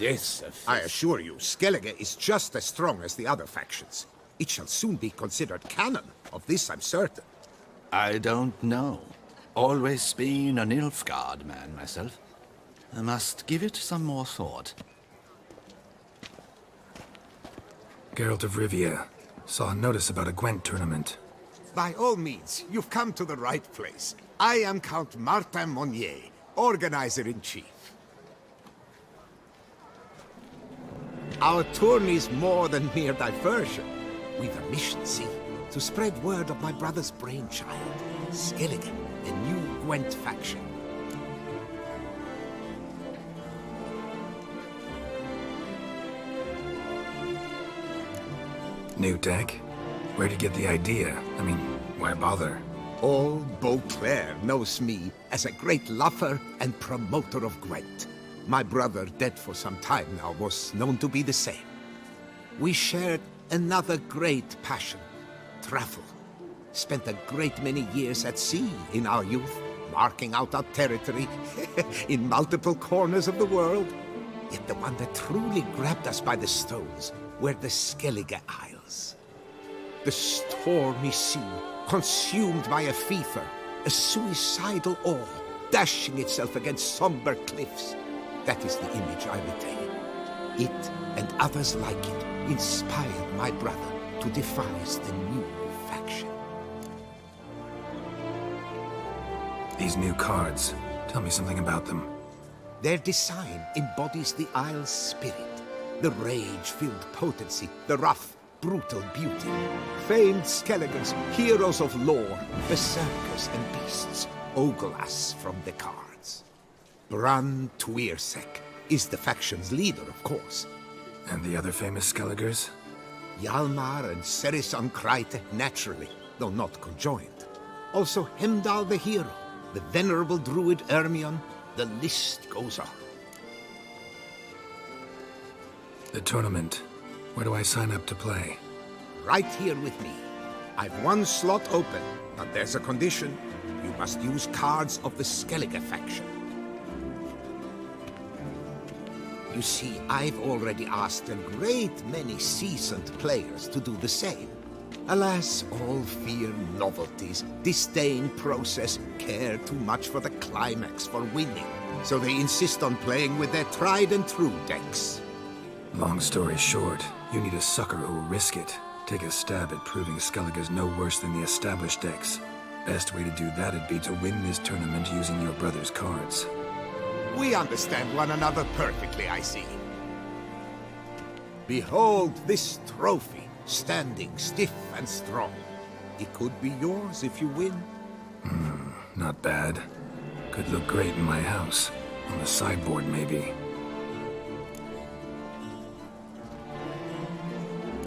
Yes, I assure you, Skellige is just as strong as the other factions. It shall soon be considered canon. Of this I'm certain. I don't know. Always been a Nilfgaard man myself. I must give it some more thought. Geralt of Rivia. Saw a notice about a Gwent tournament. By all means, you've come to the right place. I am Count Martin Monnier, Organizer-in-Chief. Our tourney's more than mere diversion. We've a mission, see? To spread word of my brother's brainchild, Skellige, the new Gwent faction. New deck? Where'd you get the idea? I mean, why bother? All Beauclair knows me as a great lover and promoter of Gwent. My brother, dead for some time now, was known to be the same. We shared another great passion, travel. Spent a great many years at sea in our youth, marking out our territory in multiple corners of the world. Yet the one that truly grabbed us by the stones were the Skellige Isles. The stormy sea, consumed by a fever, a suicidal awe, dashing itself against somber cliffs. That is the image I retain. It, and others like it, inspired my brother to devise the new faction. These new cards. Tell me something about them. Their design embodies the Isle's spirit. The rage-filled potency, the rough, brutal beauty. Famed Skelligers, heroes of lore, berserkers and beasts, ogle us from the cards. Bran Tuirsek is the faction's leader, of course. And the other famous Skelligers? Hjalmar and Serisan Kreite, naturally, though not conjoined. Also Hemdall the hero, the venerable druid Ermion, the list goes on. The tournament. Where do I sign up to play? Right here with me. I've one slot open, but there's a condition. You must use cards of the Skellige faction. You see, I've already asked a great many seasoned players to do the same. Alas, all fear novelties, disdain process, care too much for the climax, for winning. So they insist on playing with their tried and true decks. Long story short, you need a sucker who'll risk it. Take a stab at proving Skellige's no worse than the established decks. Best way to do that'd be to win this tournament using your brother's cards. We understand one another perfectly, I see. Behold this trophy, standing stiff and strong. It could be yours if you win. Not bad. Could look great in my house. On the sideboard, maybe.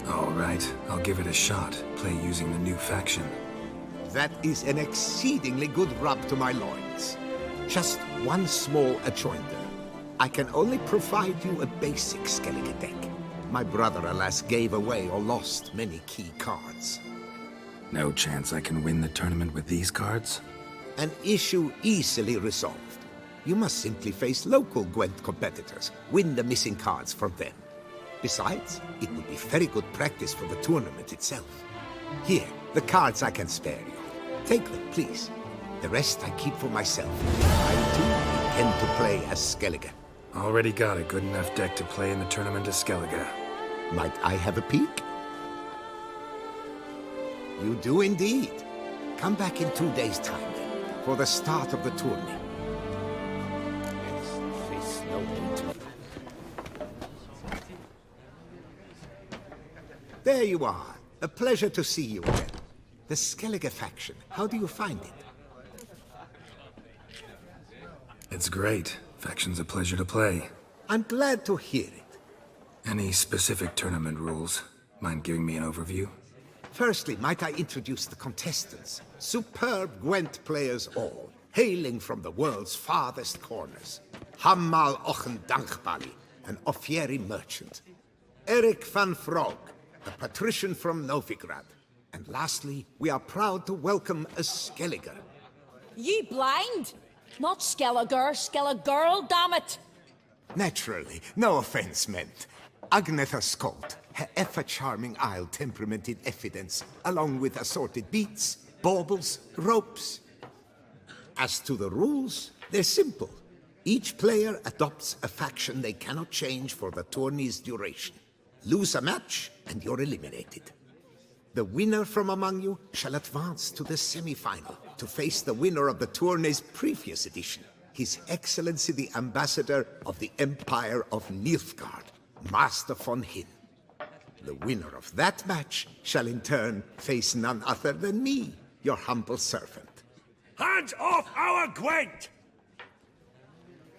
All right, I'll give it a shot. Play using the new faction. That is an exceedingly good rub to my loins. Just one small adjoinder. I can only provide you a basic Skellige deck. My brother, alas, gave away or lost many key cards. No chance I can win the tournament with these cards? An issue easily resolved. You must simply face local Gwent competitors, win the missing cards from them. Besides, it would be very good practice for the tournament itself. Here, the cards I can spare you. Take them, please. The rest I keep for myself. I too intend to play as Skellige. Already got a good enough deck to play in the tournament as Skellige. Might I have a peek? You do indeed. Come back in 2 days' time, then, for the start of the tourney. There you are. A pleasure to see you again. The Skellige faction, how do you find it? It's great. Faction's a pleasure to play. I'm glad to hear it. Any specific tournament rules? Mind giving me an overview? Firstly, might I introduce the contestants? Superb Gwent players all, hailing from the world's farthest corners. Hammal Ochen Dankbali, an Offieri merchant. Eric van Frog, a patrician from Novigrad. And lastly, we are proud to welcome a Skelliger. Ye blind? Not Skelliger, Skelligirl, damn it! Naturally, no offense meant. Agnetha Skolt, her ever-charming Isle temperamented evidence, along with assorted beats, baubles, ropes. As to the rules, they're simple. Each player adopts a faction they cannot change for the tourney's duration. Lose a match, and you're eliminated. The winner from among you shall advance to the semi-final to face the winner of the tourney's previous edition, His Excellency the Ambassador of the Empire of Nilfgaard, Master von Hin. The winner of that match shall in turn face none other than me, your humble servant. Hands off our Gwent!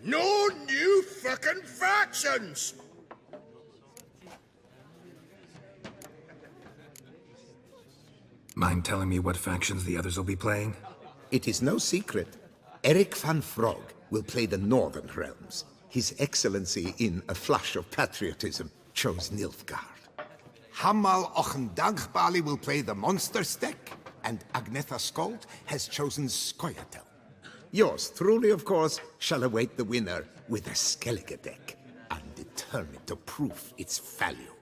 No new fucking factions! Mind telling me what factions the others will be playing? It is no secret. Eric van Frog will play the Northern Realms. His Excellency, in a flush of patriotism, chose Nilfgaard. Hamal Ochendagbali will play the Monster Deck, and Agnetha Skolt has chosen Scoia'tael. Yours truly, of course, shall await the winner with a Skellige deck. I'm determined to prove its value.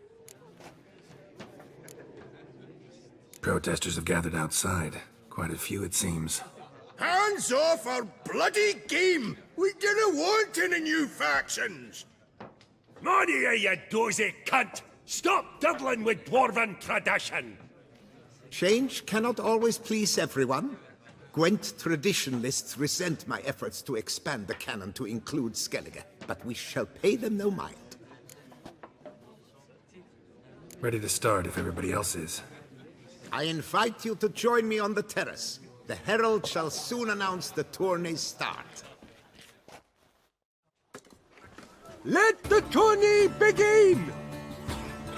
Protesters have gathered outside. Quite a few, it seems. Hands off our bloody game! We didn't want any new factions! Money, you dozy cunt! Stop diddling with dwarven tradition! Change cannot always please everyone. Gwent traditionalists resent my efforts to expand the canon to include Skellige, but we shall pay them no mind. Ready to start if everybody else is. I invite you to join me on the terrace. The Herald shall soon announce the tourney's start. Let the tourney begin!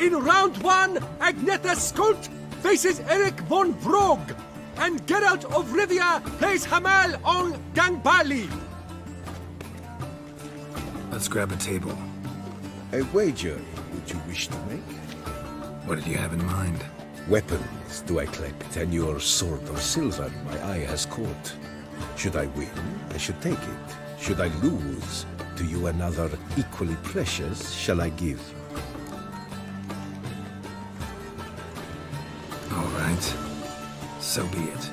In round 1, Agnetha Skolt faces Eric von Vrog, and Geralt of Rivia plays Hamal on Gangbali. Let's grab a table. A wager would you wish to make? What did you have in mind? Weapons do I collect, and your sword of silver my eye has caught. Should I win, I should take it. Should I lose, to you another equally precious shall I give. All right. So be it.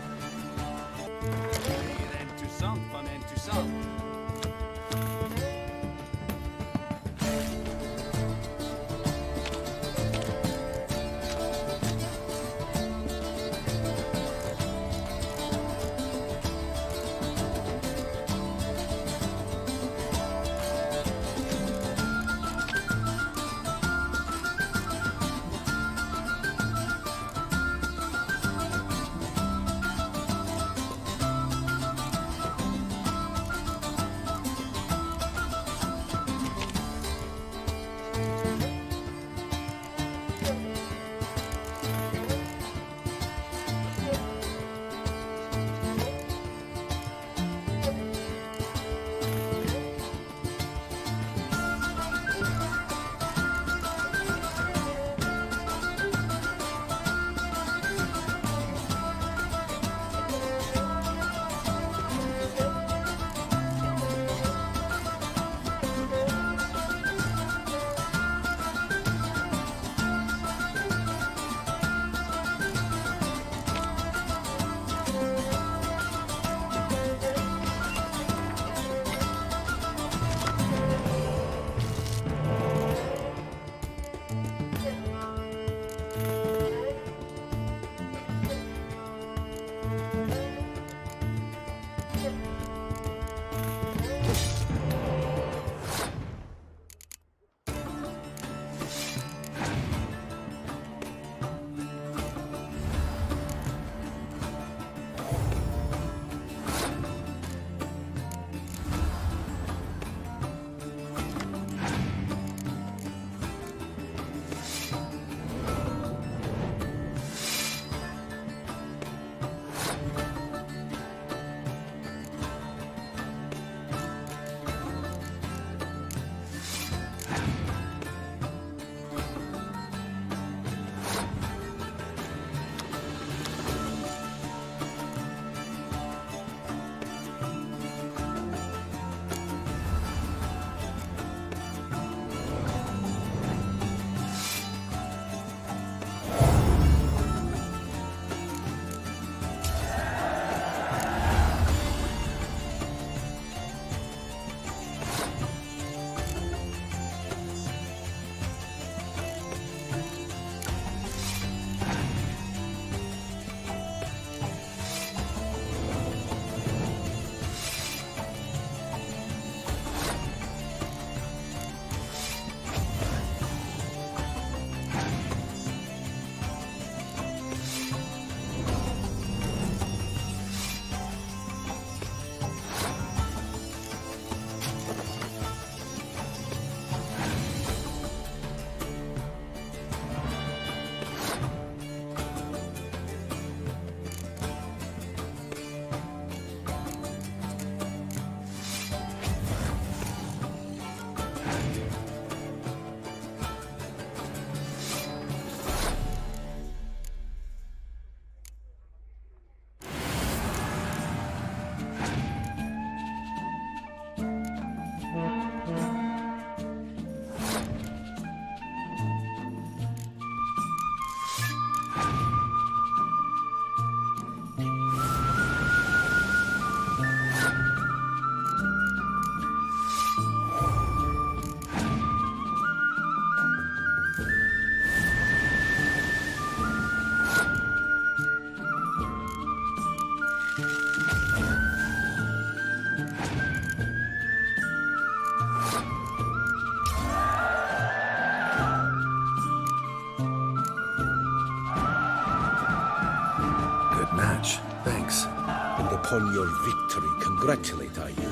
Thanks. And upon your victory, congratulate I you.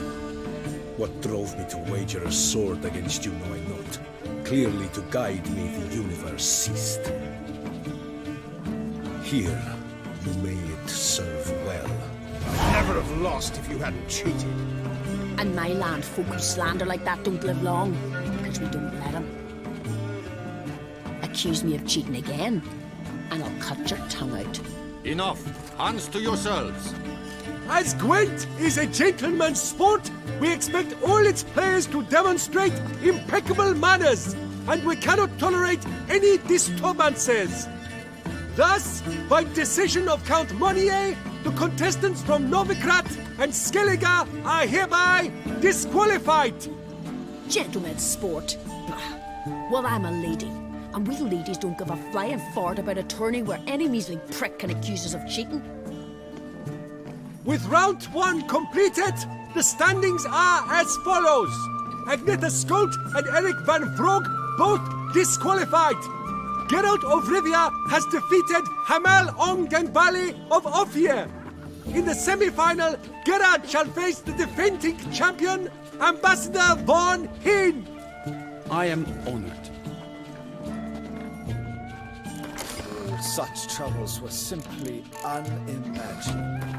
What drove me to wager a sword against you know I not. Clearly to guide me the universe ceased. Here, you may it serve well. I'd never have lost if you hadn't cheated. And my land folk who slander like that don't live long, because we don't let them. Accuse me of cheating again, and I'll cut your tongue out. Enough! Hands to yourselves! As Gwent is a gentleman's sport, we expect all its players to demonstrate impeccable manners, and we cannot tolerate any disturbances. Thus, by decision of Count Monnier, the contestants from Novigrad and Skellige are hereby disqualified. Gentlemen's sport? Bah. Well, I'm a lady, and we ladies don't give a flying fart about a tourney where any measly prick can accuse us of cheating. With round 1 completed, the standings are as follows. Agneta Skolt and Eric van Vrog both disqualified. Geralt of Rivia has defeated Hamel Onganbali of Ophir. In the semi-final, Geralt shall face the defending champion, Ambassador Von Hinn. I am honored. Such troubles were simply unimaginable.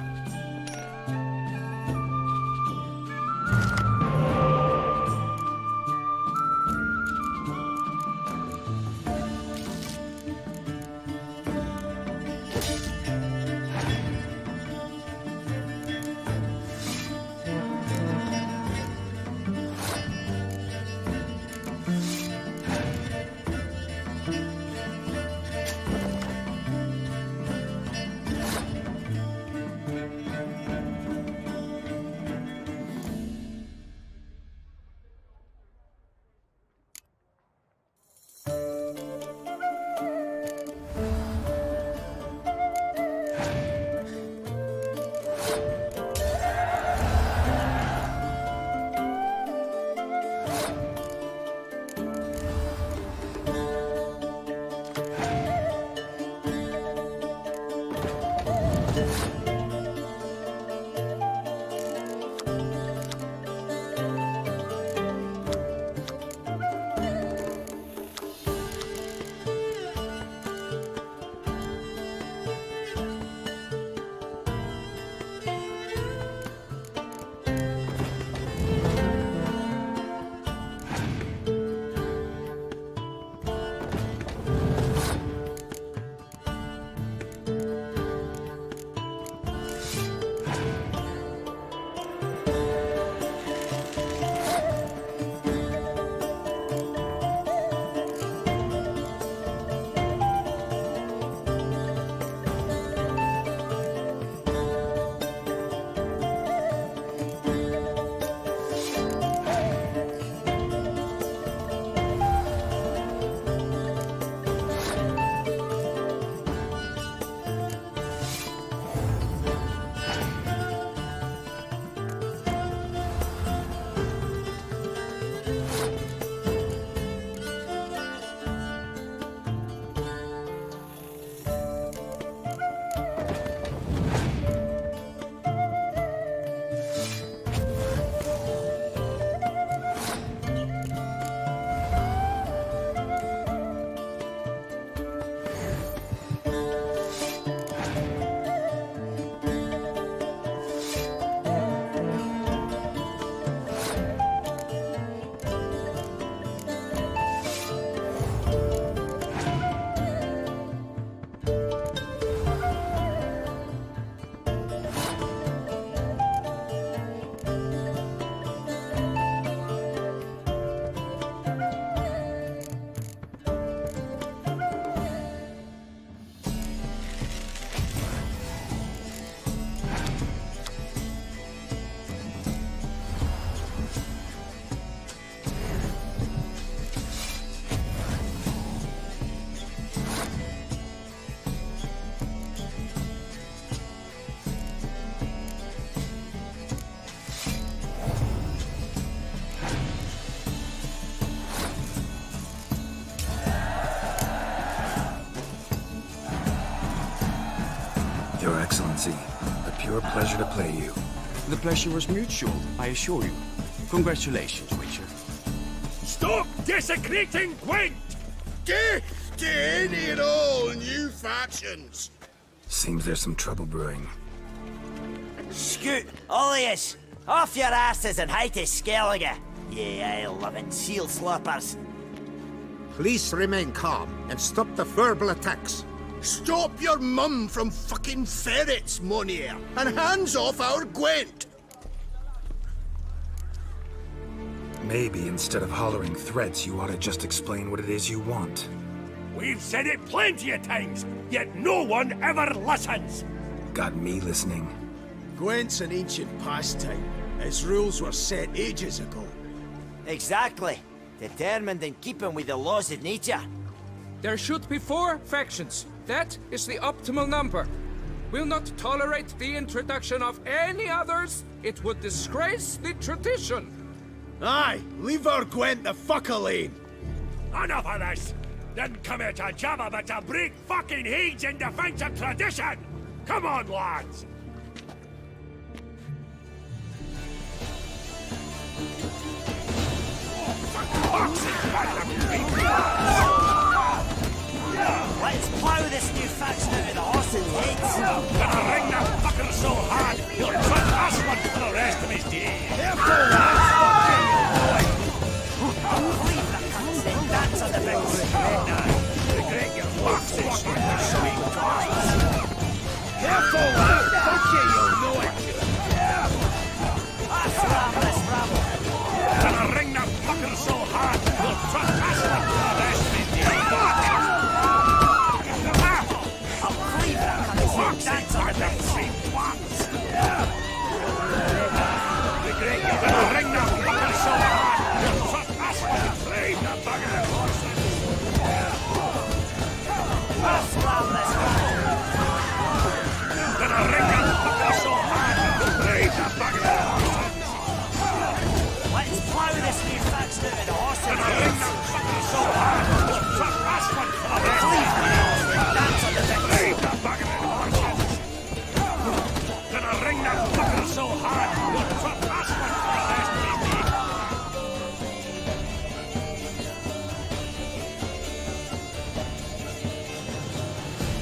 Your Excellency, a pure pleasure to play you. The pleasure was mutual, I assure you. Congratulations, Witcher. Stop desecrating Gwent! Death to any and all new factions! Seems there's some trouble brewing. Scoot, all of yous! Off your asses and hide to Skellige, ye ale-loving seal slurpers. Please remain calm and stop the verbal attacks. Stop your mum from fucking ferrets, Monier, and hands off our Gwent! Maybe instead of hollering threats, you ought to just explain what it is you want. We've said it plenty of times, yet no one ever listens! Got me listening. Gwent's an ancient pastime. Its rules were set ages ago. Exactly. Determined in keeping with the laws of nature. There should be 4 factions. That is the optimal number. We'll not tolerate the introduction of any others. It would disgrace the tradition. Aye, leave our Gwent the fuck alone. Enough of this! Didn't come here to jabber, but to break fucking heads in defense of tradition! Come on, lads! Let's plough this new faction out of the horses' heads! Gonna ring that fucker so hard, he'll trust us one for the rest of his days! Leave the cunts and dance on the big screen now! Regret your boxes, sweet toys! Careful, lad! Fuck you, you'll know it! Gonna ring that fucker so hard, he'll trust us one for the rest of his days! Dance on the big sweet twats! Regret you're gonna ring that fucker so hard, he'll trust us one to trade the bugger of horses! Gonna ring that fucker so hard, he'll trade the bugger of horses! Let's plough this new faction out of the horses' Gonna ring that fucker so hard, he'll trust us one for the rest of his days! Dance on the big Trade the bugger of horses! Gonna ring that fucker so hard, he'll trust us one for the rest of his days!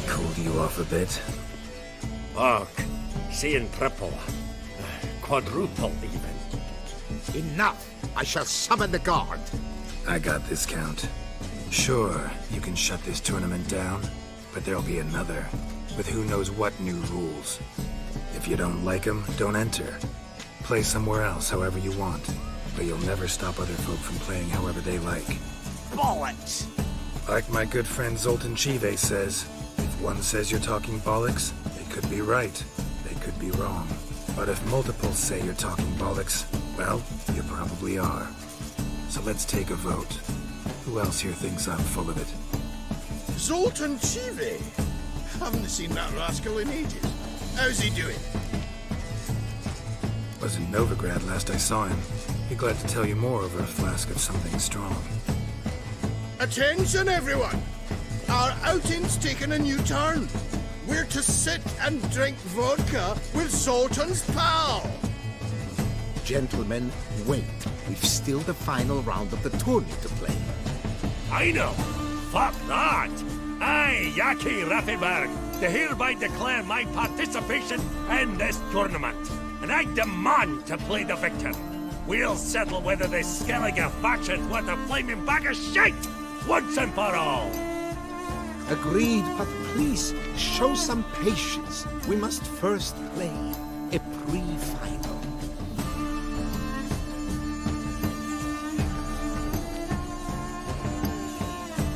Cooled you off a bit? Ugh, seeing triple. Quadruple even. Enough! I shall summon the guard. I got this, Count. Sure, you can shut this tournament down, but there'll be another, with who knows what new rules. If you don't like them, don't enter. Play somewhere else however you want, but you'll never stop other folk from playing however they like. bollocks! Like my good friend Zoltan Chive says, if one says you're talking bollocks, they could be right, they could be wrong. But if multiples say you're talking bollocks, well, you probably are. So let's take a vote. Who else here thinks I'm full of it? Zoltan Chive? Haven't seen that rascal in ages. How's he doing? Was in Novigrad last I saw him. Be glad to tell you more over a flask of something strong. Attention, everyone! Our outing's taken a new turn. We're to sit and drink vodka with Zoltan's pal. Gentlemen, wait. We've still the final round of the tourney to play. I know. Fuck that. I, Yaki Raffenberg, to hereby declare my participation in this tournament. And I demand to play the victor. We'll settle whether this Skellige faction's worth a flaming bag of shite, once and for all. Agreed, but please, show some patience. We must first play a pre-final.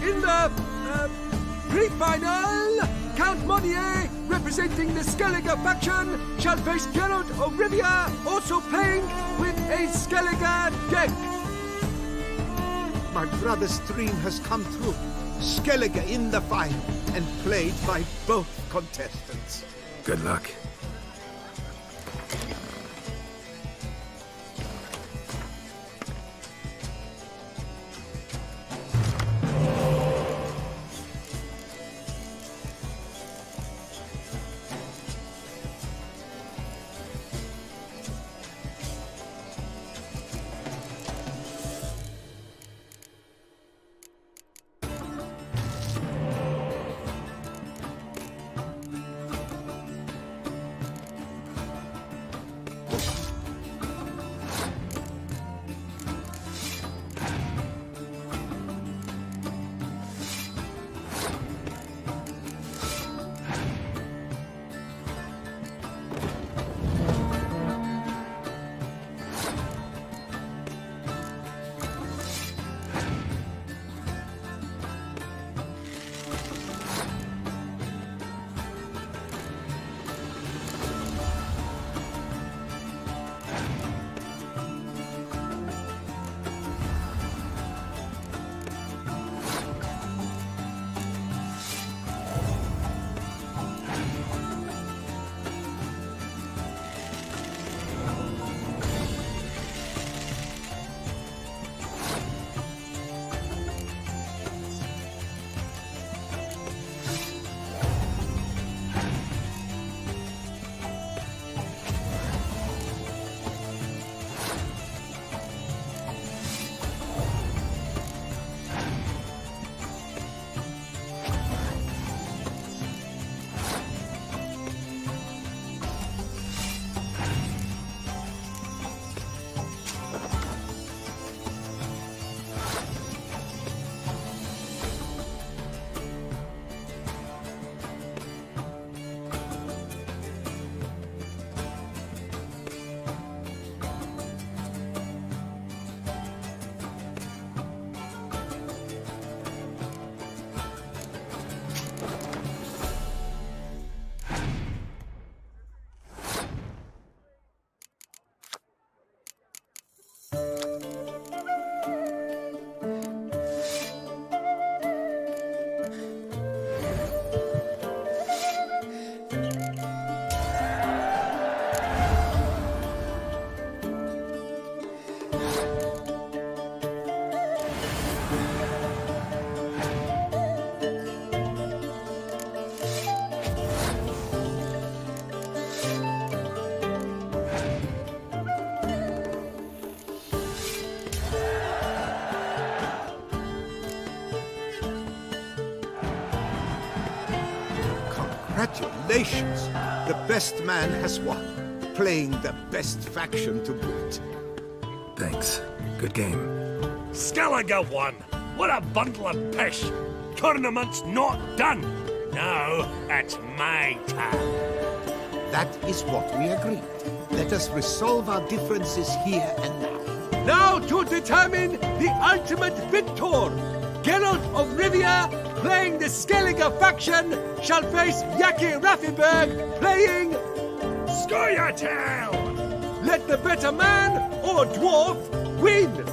In the pre-final, Count Monier, representing the Skellige faction, shall face Geralt of Rivia, also playing with a Skellige deck. My brother's dream has come true. Skellige in the final, and played by both contestants. Good luck. Congratulations! The best man has won, playing the best faction to boot. Thanks. Good game. Skellige won! What a bundle of pish! Tournament's not done! Now, it's my turn. That is what we agreed. Let us resolve our differences here and now. Now to determine the ultimate victor! Geralt of Rivia, playing the Skellige faction, shall face Yaki Raffiberg, playing... Scoia'tael! Let the better man, or dwarf, win!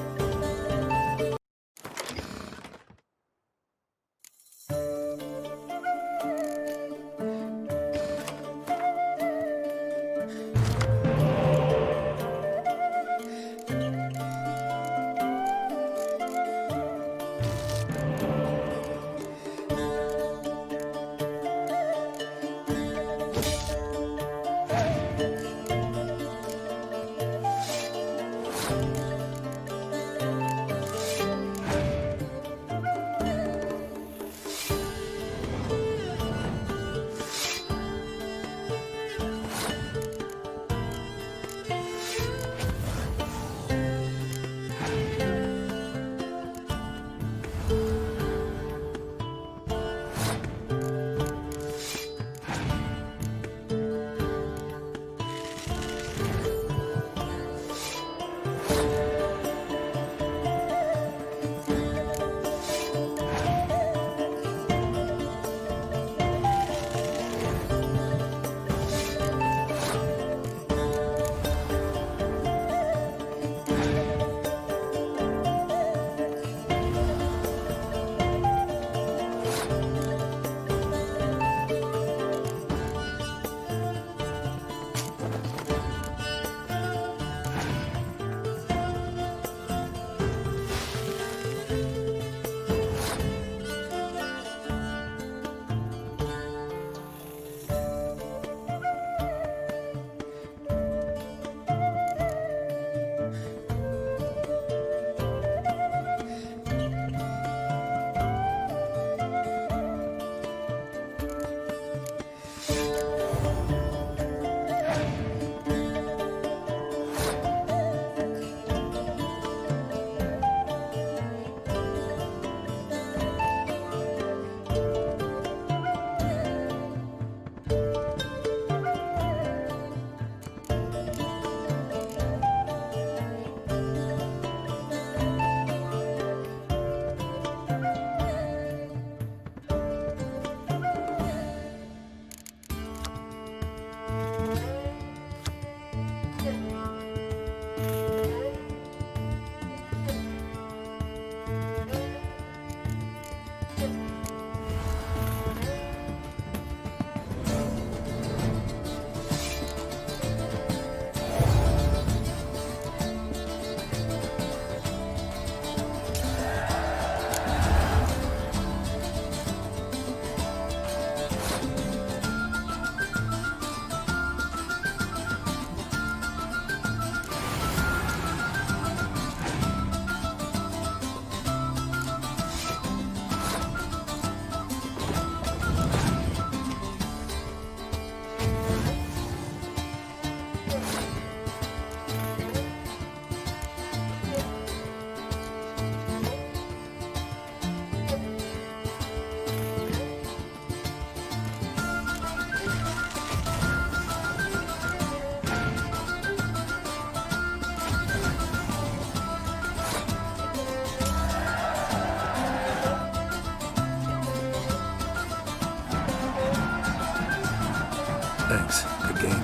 Thanks. Good game.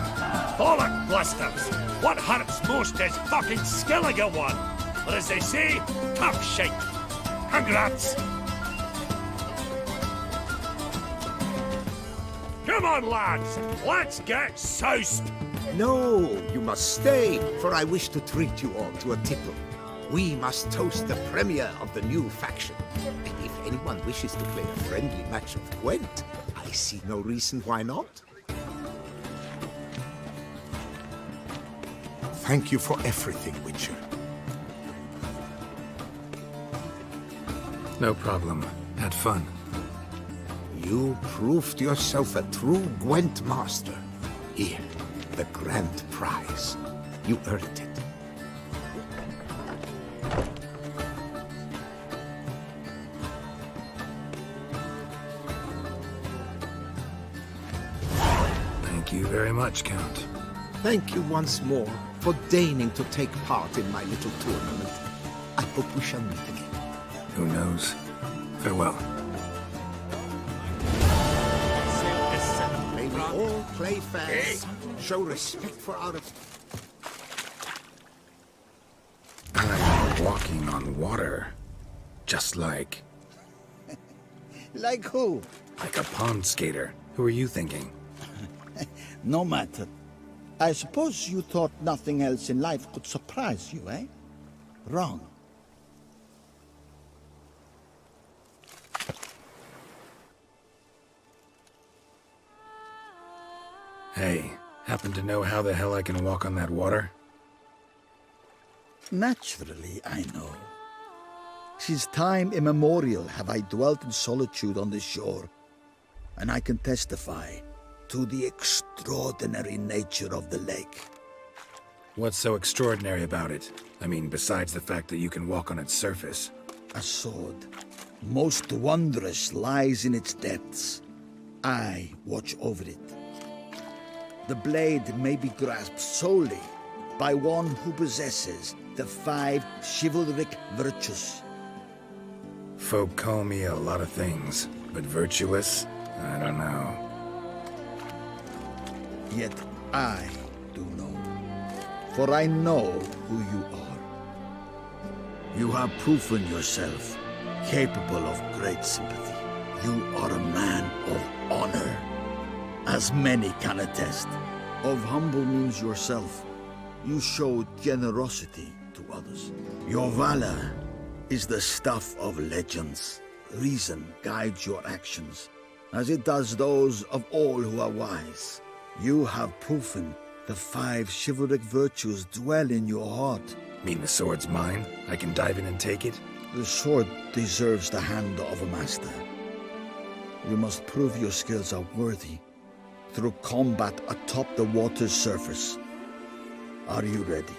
Bollock blusters! What hurts most is fucking Skellige won! But as they say, tough shite. Congrats! Come on, lads! Let's get soused! No, you must stay, for I wish to treat you all to a tipple. We must toast the premier of the new faction. And if anyone wishes to play a friendly match of Gwent, I see no reason why not. Thank you for everything, Witcher. No problem. Had fun. You proved yourself a true Gwent master. Here, the grand prize. You earned it. Thank you very much, Count. Thank you once more for deigning to take part in my little tournament. I hope we shall meet again. Who knows? Farewell. May we all play fair. Show respect for our... I'm walking on water. Just like... Like who? Like a pond skater. Who are you thinking? No matter. I suppose you thought nothing else in life could surprise you, eh? Wrong. Hey, happen to know how the hell I can walk on that water? Naturally, I know. Since time immemorial have I dwelt in solitude on this shore, and I can testify to the extraordinary nature of the lake. What's so extraordinary about it? I mean, besides the fact that you can walk on its surface. A sword, most wondrous, lies in its depths. I watch over it. The blade may be grasped solely by one who possesses the 5 chivalric virtues. Folk call me a lot of things, but virtuous? I don't know. Yet I do know, for I know who you are. You have proven yourself capable of great sympathy. You are a man of honor, as many can attest. Of humble means yourself, you showed generosity to others. Your valor is the stuff of legends. Reason guides your actions, as it does those of all who are wise. You have proven the 5 chivalric virtues dwell in your heart. Mean the sword's mine? I can dive in and take it? The sword deserves the hand of a master. You must prove your skills are worthy through combat atop the water's surface. Are you ready?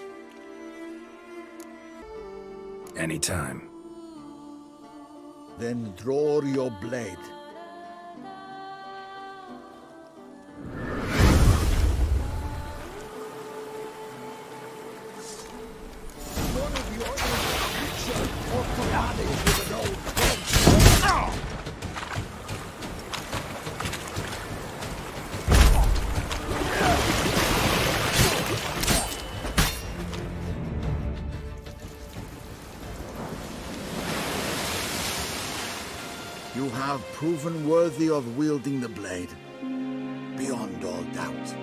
Anytime. Then draw your blade. You have proven worthy of wielding the blade, beyond all doubt.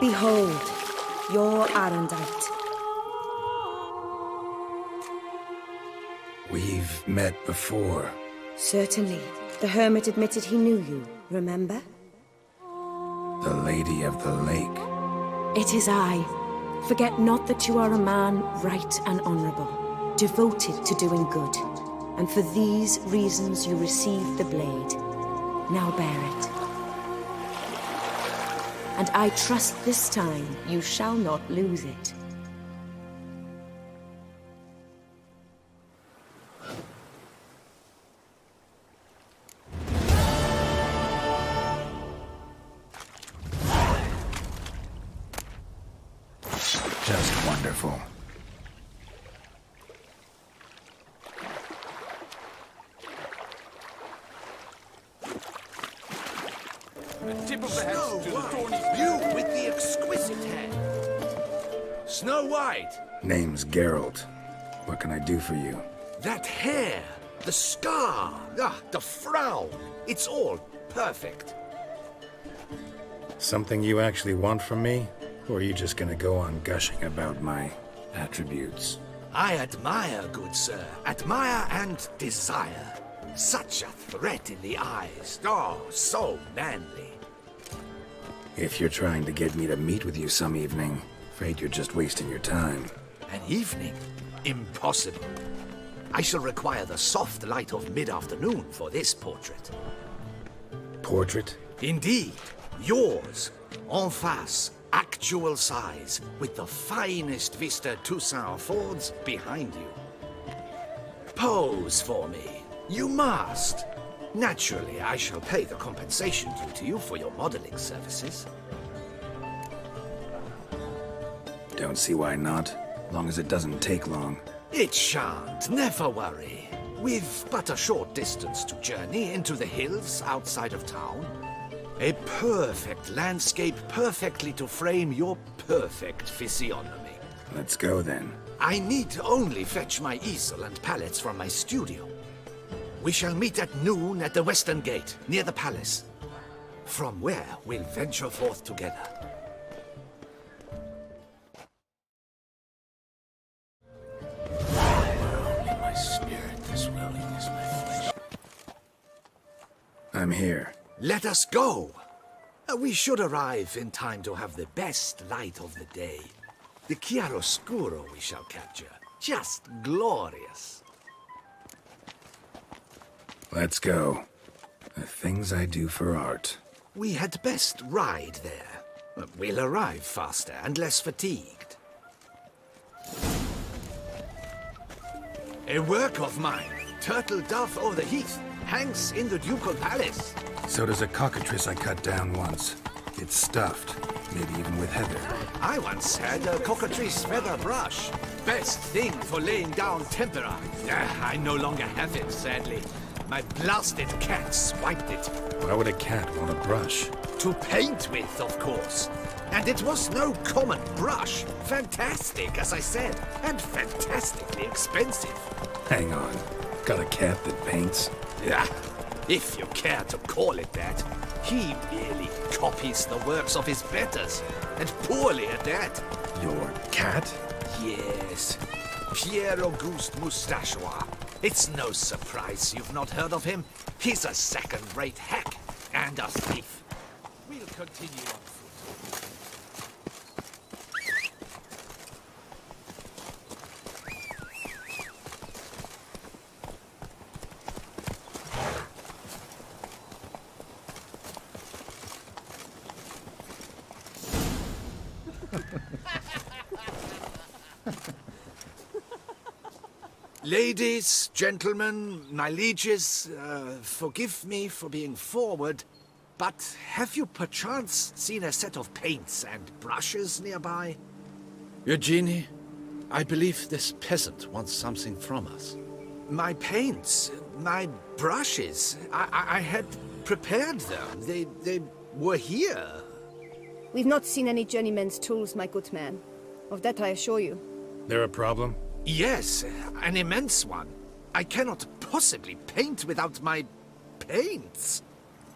Behold, your Arendite. We've met before. Certainly. The hermit admitted he knew you, remember? The Lady of the Lake. It is I. Forget not that you are a man right and honorable, devoted to doing good. And for these reasons you received the blade. Now bear it. And I trust this time you shall not lose it. Just wonderful. The tip of the hat to the thorny... You with the exquisite hair. Snow White. Name's Geralt. What can I do for you? That hair. The scar. The frown. It's all perfect. Something you actually want from me? Or are you just gonna go on gushing about my attributes. I admire, good sir. Admire and desire. Such a threat in the eyes. Oh, so manly. If you're trying to get me to meet with you some evening, afraid you're just wasting your time. An evening? Impossible. I shall require the soft light of mid-afternoon for this portrait. Portrait? Indeed. Yours. En face. Actual size. With the finest vista Toussaint affords behind you. Pose for me. You must. Naturally, I shall pay the compensation due to you for your modeling services. Don't see why not, long as it doesn't take long. It shan't, never worry. We've but a short distance to journey into the hills outside of town. A perfect landscape perfectly to frame your perfect physiognomy. Let's go then. I need only fetch my easel and palettes from my studio. We shall meet at noon at the western gate, near the palace. From where we'll venture forth together. Only my spirit, this willingness, my flesh. I'm here. Let us go! We should arrive in time to have the best light of the day. The chiaroscuro we shall capture. Just glorious. Let's go. The things I do for art. We had best ride there. We'll arrive faster and less fatigued. A work of mine, Turtle Dove o'er the Heath, hangs in the ducal palace. So does a cockatrice I cut down once. It's stuffed, maybe even with heather. I once had a cockatrice feather brush. Best thing for laying down tempera. I no longer have it, sadly. My blasted cat swiped it. Why would a cat want a brush? To paint with, of course. And it was no common brush. Fantastic, as I said, and fantastically expensive. Hang on. Got a cat that paints? Yeah, if you care to call it that. He merely copies the works of his betters, and poorly at that. Your cat? Yes. Pierre-Auguste Moustachois. It's no surprise you've not heard of him. He's a second-rate hack and a thief. We'll continue on foot. Ladies, gentlemen, my lieges, forgive me for being forward, but have you perchance seen a set of paints and brushes nearby? Eugenie, I believe this peasant wants something from us. My paints, my brushes, I had prepared them. They were here. We've not seen any journeyman's tools, my good man. Of that I assure you. There a problem? Yes, an immense one. I cannot possibly paint without my paints.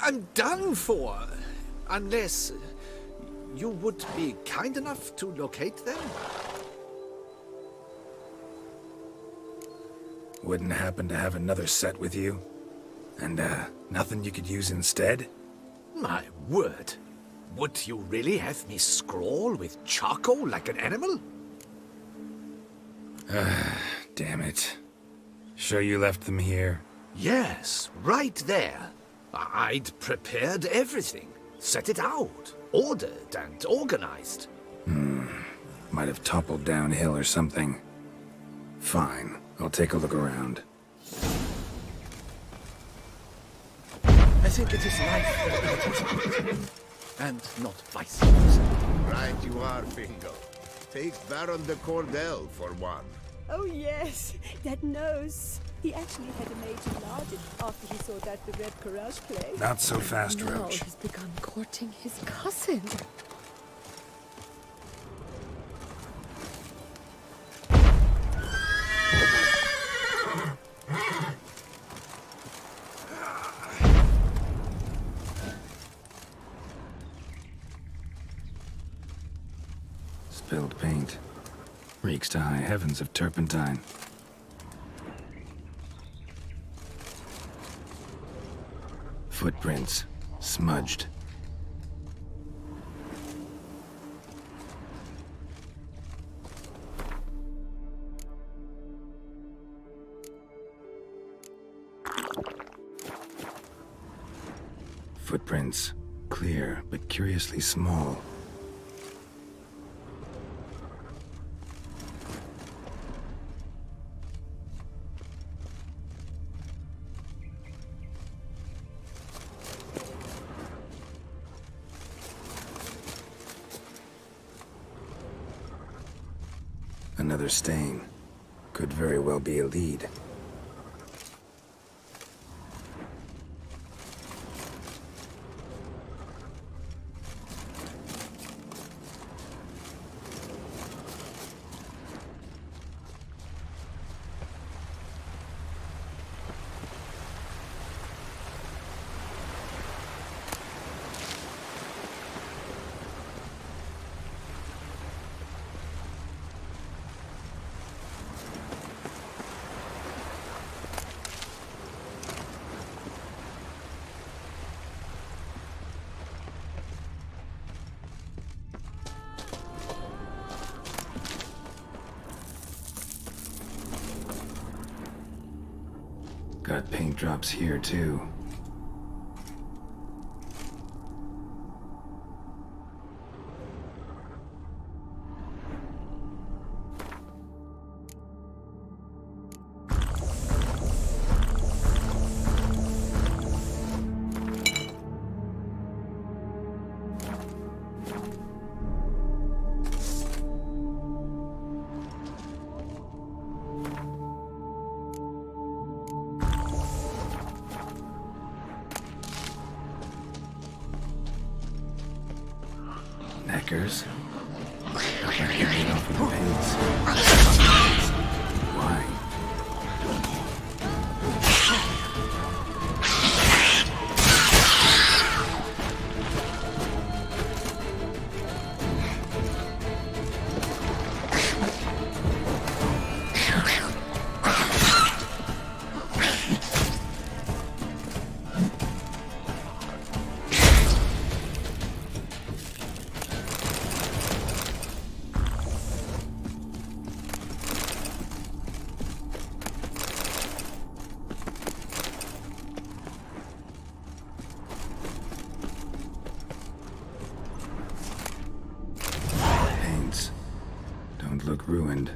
I'm done for. Unless you would be kind enough to locate them? Wouldn't happen to have another set with you? And, nothing you could use instead? My word. Would you really have me scrawl with charcoal like an animal? Damn it. Sure you left them here? Yes, right there. I'd prepared everything. Set it out. Ordered and organized. Might have toppled downhill or something. Fine. I'll take a look around. I think it is life that imitates, and not vice versa. Right you are, Fingo. Take Baron de Cordel for one. Oh yes, that nose. He actually had a made enlarged after he saw that the Red Courage play. Not so fast, Now Roach. he's begun courting his cousin. Spilled paint. Reeks to high heavens of turpentine. Footprints. Smudged. Footprints. Clear, but curiously small. Another stain. Could very well be a lead. Got paint drops here, too. Neckers. Like they're getting off with the paints. Why? Look ruined.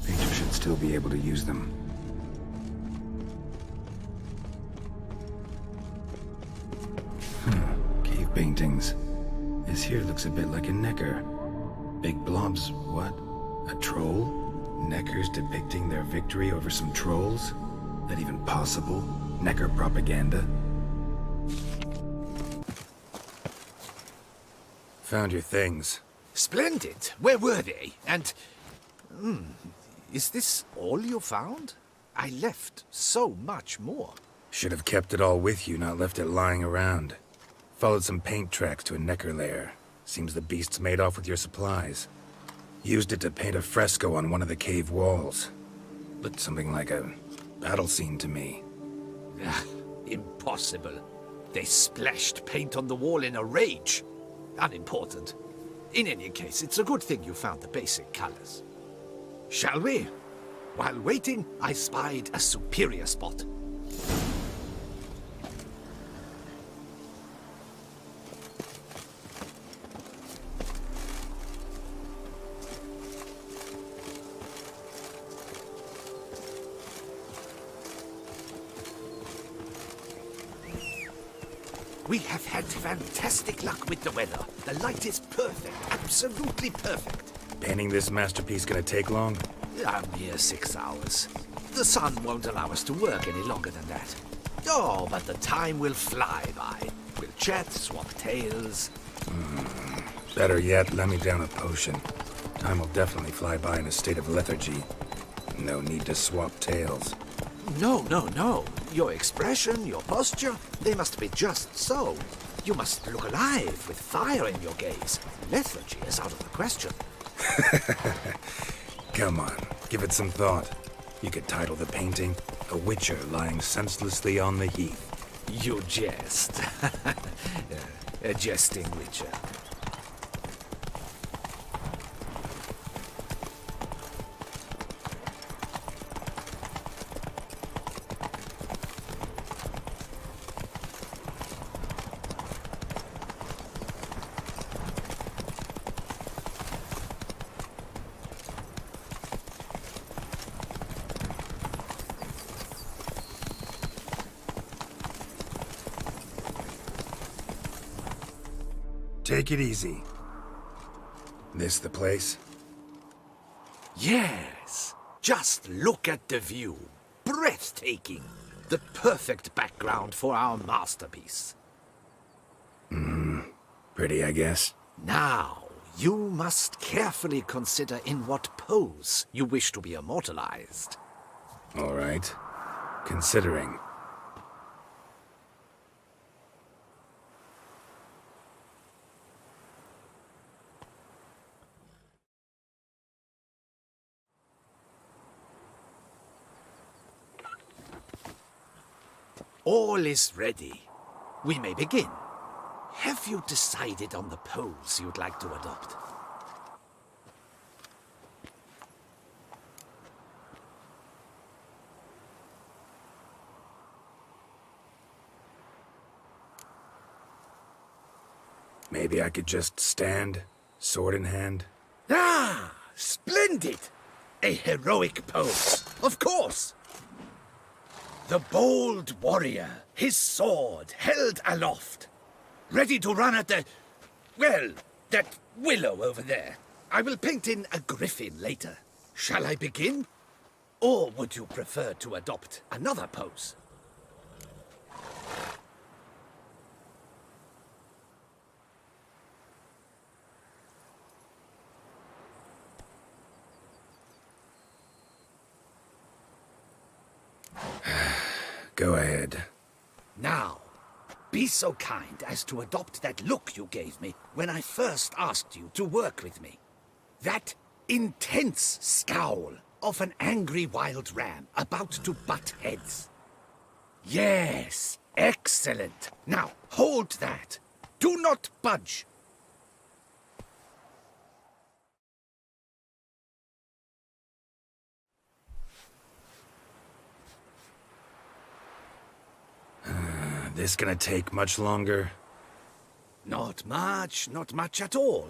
Painter should still be able to use them. Cave paintings. This here looks a bit like a necker. Big blobs, what? A troll? Neckers depicting their victory over some trolls? That even possible? Necker propaganda? Found your things. Splendid. Where were they? And... is this all you found? I left so much more. Should have kept it all with you, not left it lying around. Followed some paint tracks to a necker lair. Seems the beast's made off with your supplies. Used it to paint a fresco on one of the cave walls. Looked something like a battle scene to me. Impossible. They splashed paint on the wall in a rage. Unimportant. In any case, it's a good thing you found the basic colors. Shall we? While waiting, I spied a superior spot. We have had fantastic luck with the weather. The light is perfect, absolutely perfect. Painting this masterpiece gonna take long? A mere 6 hours. The sun won't allow us to work any longer than that. Oh, but the time will fly by. We'll chat, swap tales. Better yet, let me down a potion. Time will definitely fly by in a state of lethargy. No need to swap tales. No, no, no. Your expression, your posture, they must be just so. You must look alive with fire in your gaze. Lethargy is out of the question. Come on, give it some thought. You could title the painting, A Witcher Lying Senselessly on the Heath. You jest. A jesting witcher. Take it easy. This the place? Yes. Just look at the view. Breathtaking. The perfect background for our masterpiece. Pretty, I guess. Now, you must carefully consider in what pose you wish to be immortalized. All right. Considering. All is ready. We may begin. Have you decided on the pose you'd like to adopt? Maybe I could just stand, sword in hand. Ah, splendid! A heroic pose, of course. The bold warrior, his sword held aloft, ready to run at that willow over there. I will paint in a griffin later. Shall I begin? Or would you prefer to adopt another pose? Go ahead. Now, be so kind as to adopt that look you gave me when I first asked you to work with me. That intense scowl of an angry wild ram about to butt heads. Yes, excellent. Now, hold that. Do not budge. This gonna take much longer? Not much at all.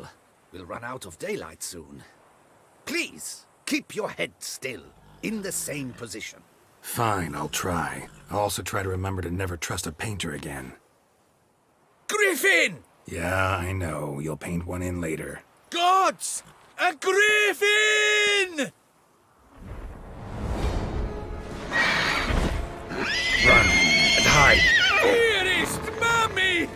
We'll run out of daylight soon. Please, keep your head still, in the same position. Fine, I'll try. I'll also try to remember to never trust a painter again. Griffin! Yeah, I know. You'll paint one in later. Gods! A griffin! Run and hide! Dearest mommy!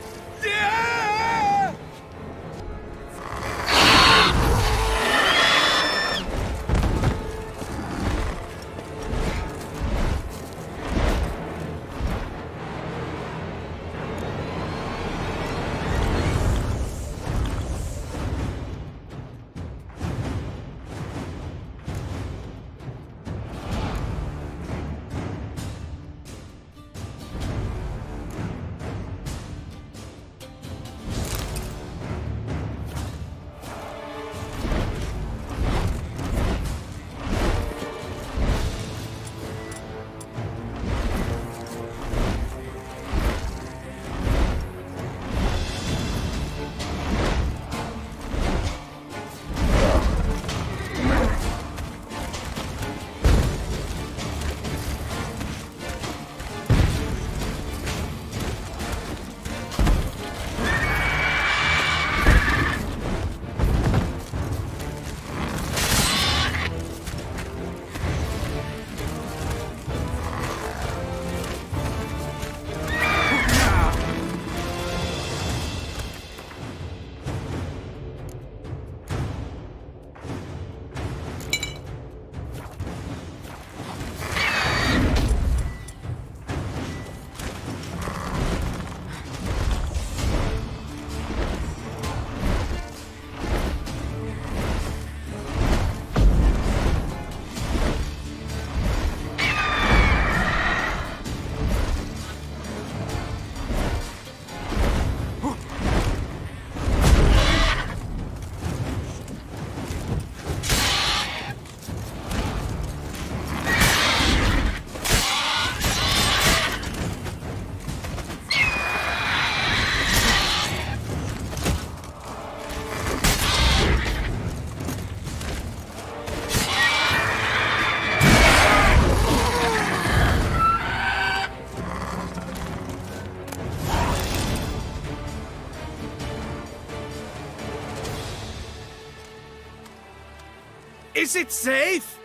Is it safe?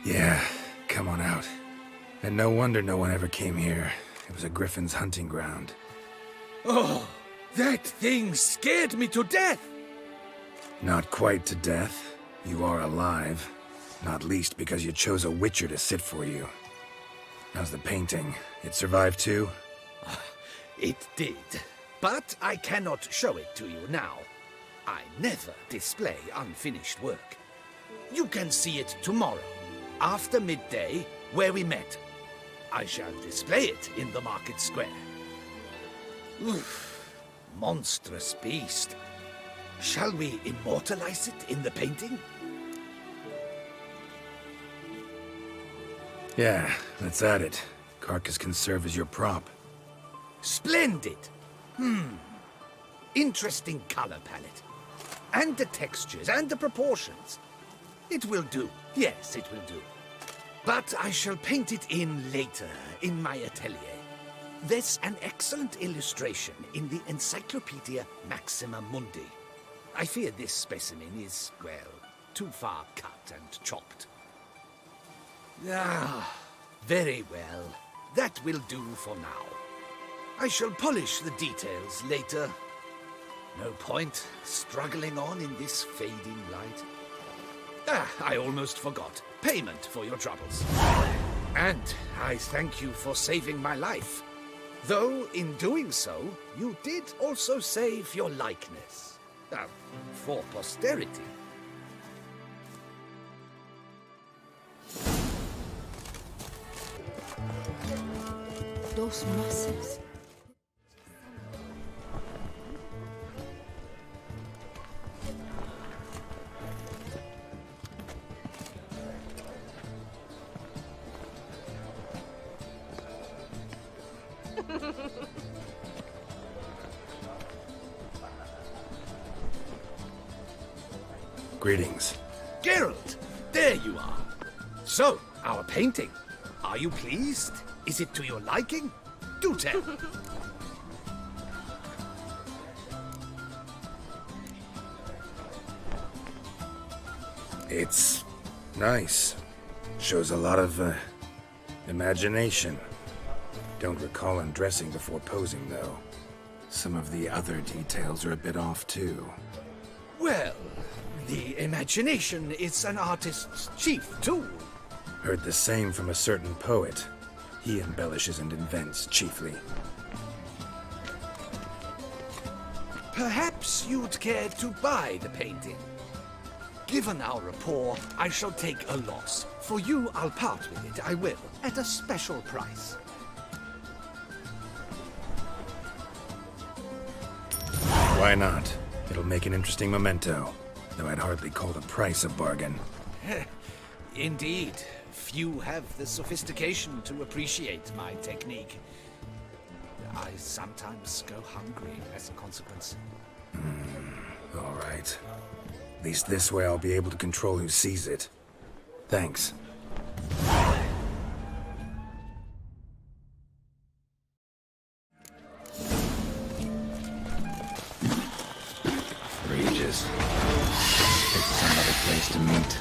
Yeah, come on out. And no wonder no one ever came here. It was a griffin's hunting ground. Oh, that thing scared me to death! Not quite to death. You are alive. Not least because you chose a witcher to sit for you. How's the painting? It survived too? It did. But I cannot show it to you now. I never display unfinished work. You can see it tomorrow, after midday, where we met. I shall display it in the market square. Oof, monstrous beast. Shall we immortalize it in the painting? Yeah, let's add it. Carcass can serve as your prop. Splendid! Interesting color palette. And the textures and the proportions. It will do. Yes, it will do. But I shall paint it in later, in my atelier. There's an excellent illustration in the Encyclopedia Maxima Mundi. I fear this specimen is, well, too far cut and chopped. Ah, very well. That will do for now. I shall polish the details later. No point struggling on in this fading light. Ah, I almost forgot. Payment for your troubles. And I thank you for saving my life. Though, in doing so, you did also save your likeness. For posterity. Those muscles. Greetings. Geralt, there you are. So, our painting. Are you pleased? Is it to your liking? Do tell. It's nice. Shows a lot of, imagination. Don't recall undressing before posing, though. Some of the other details are a bit off, too. Well, the imagination is an artist's chief tool. Heard the same from a certain poet. He embellishes and invents, chiefly. Perhaps you'd care to buy the painting. Given our rapport, I shall take a loss. For you, I'll part with it, I will, at a special price. Why not? It'll make an interesting memento, though I'd hardly call the price a bargain. Indeed. Few have the sophistication to appreciate my technique. I sometimes go hungry as a consequence. All right. At least this way I'll be able to control who sees it. Thanks. Regis. Pick some other place to meet.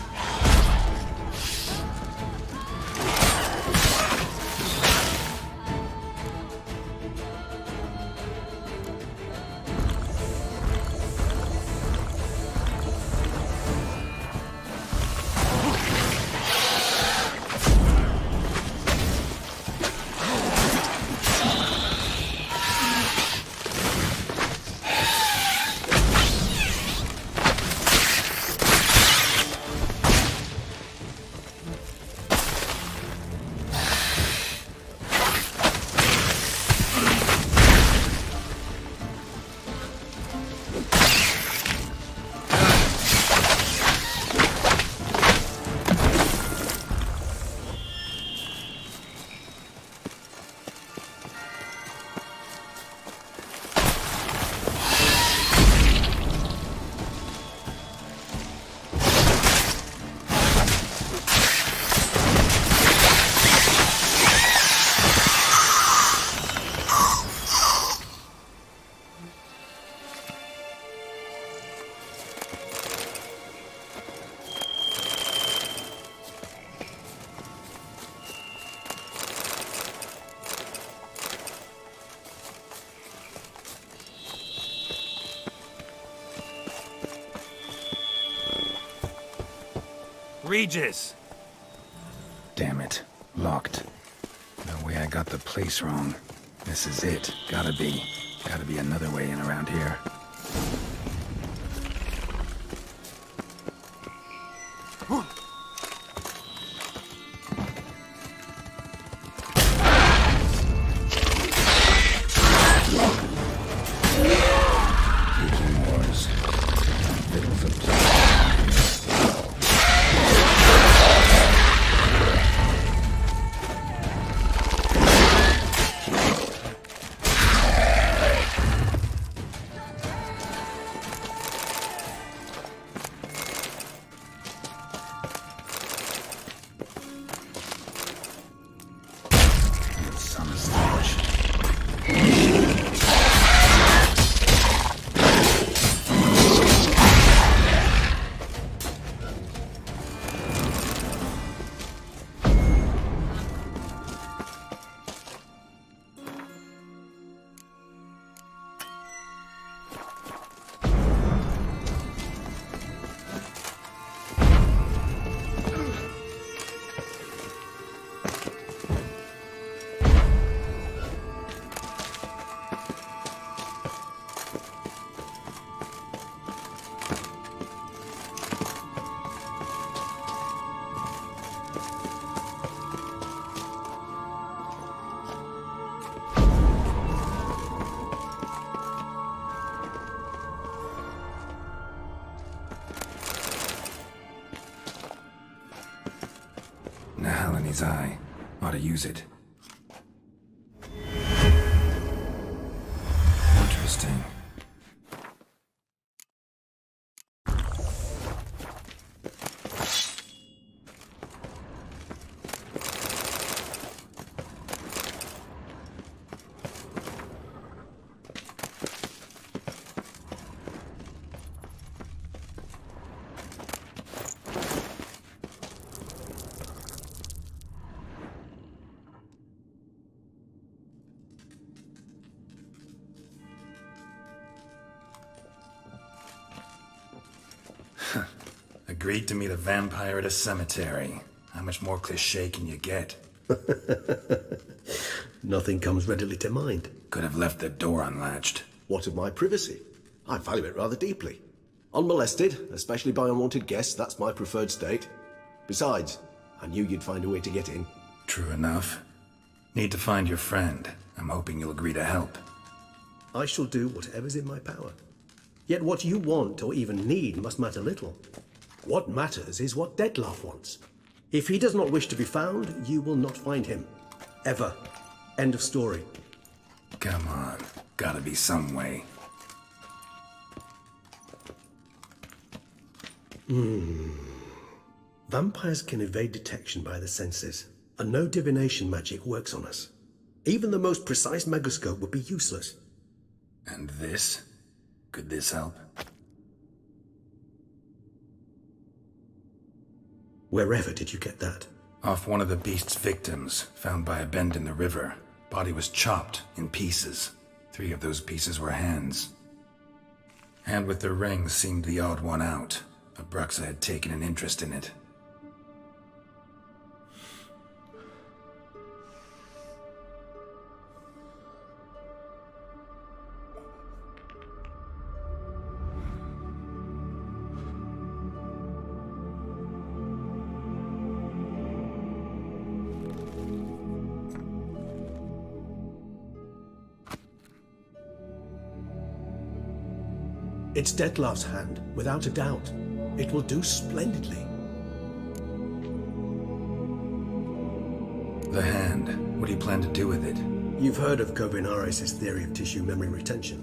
Regis! Damn it. Locked. No way I got the place wrong. This is it. Gotta be. Gotta be another way in around here. Nahalani's eye. Ought to use it. Interesting. Agreed to meet a vampire at a cemetery. How much more cliché can you get? Nothing comes readily to mind. Could have left the door unlatched. What of my privacy? I value it rather deeply. Unmolested, especially by unwanted guests, that's my preferred state. Besides, I knew you'd find a way to get in. True enough. Need to find your friend. I'm hoping you'll agree to help. I shall do whatever's in my power. Yet what you want or even need must matter little. What matters is what Dettlaff wants. If he does not wish to be found, you will not find him. Ever. End of story. Come on. Gotta be some way. Vampires can evade detection by the senses, and no divination magic works on us. Even the most precise megoscope would be useless. And this? Could this help? Wherever did you get that? Off one of the beast's victims, found by a bend in the river. Body was chopped in pieces. 3 of those pieces were hands. Hand with the ring seemed the odd one out. Abruxa had taken an interest in it. It's Dettlaff's hand, without a doubt. It will do splendidly. The hand. What do you plan to do with it? You've heard of Kovinaris' theory of tissue memory retention.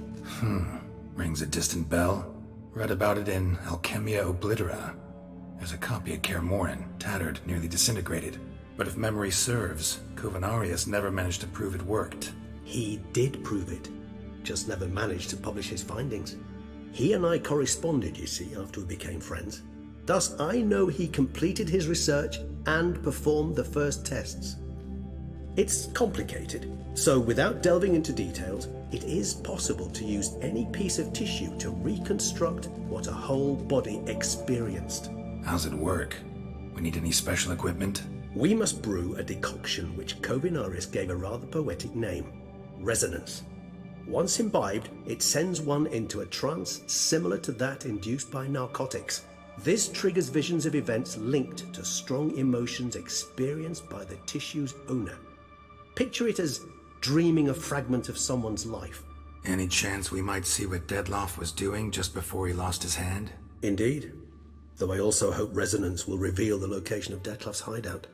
Rings a distant bell. Read about it in Alchemia Oblitera. There's a copy at Kaer Morhen, tattered, nearly disintegrated. But if memory serves, Kovinaris never managed to prove it worked. He did prove it, just never managed to publish his findings. He and I corresponded, you see, after we became friends. Thus, I know he completed his research and performed the first tests. It's complicated, so without delving into details, it is possible to use any piece of tissue to reconstruct what a whole body experienced. How's it work? We need any special equipment? We must brew a decoction which Kovinaris gave a rather poetic name, resonance. Once imbibed, it sends one into a trance similar to that induced by narcotics. This triggers visions of events linked to strong emotions experienced by the tissue's owner. Picture it as dreaming a fragment of someone's life. Any chance we might see what Dettlaff was doing just before he lost his hand? Indeed. Though I also hope resonance will reveal the location of Dettlaff's hideout.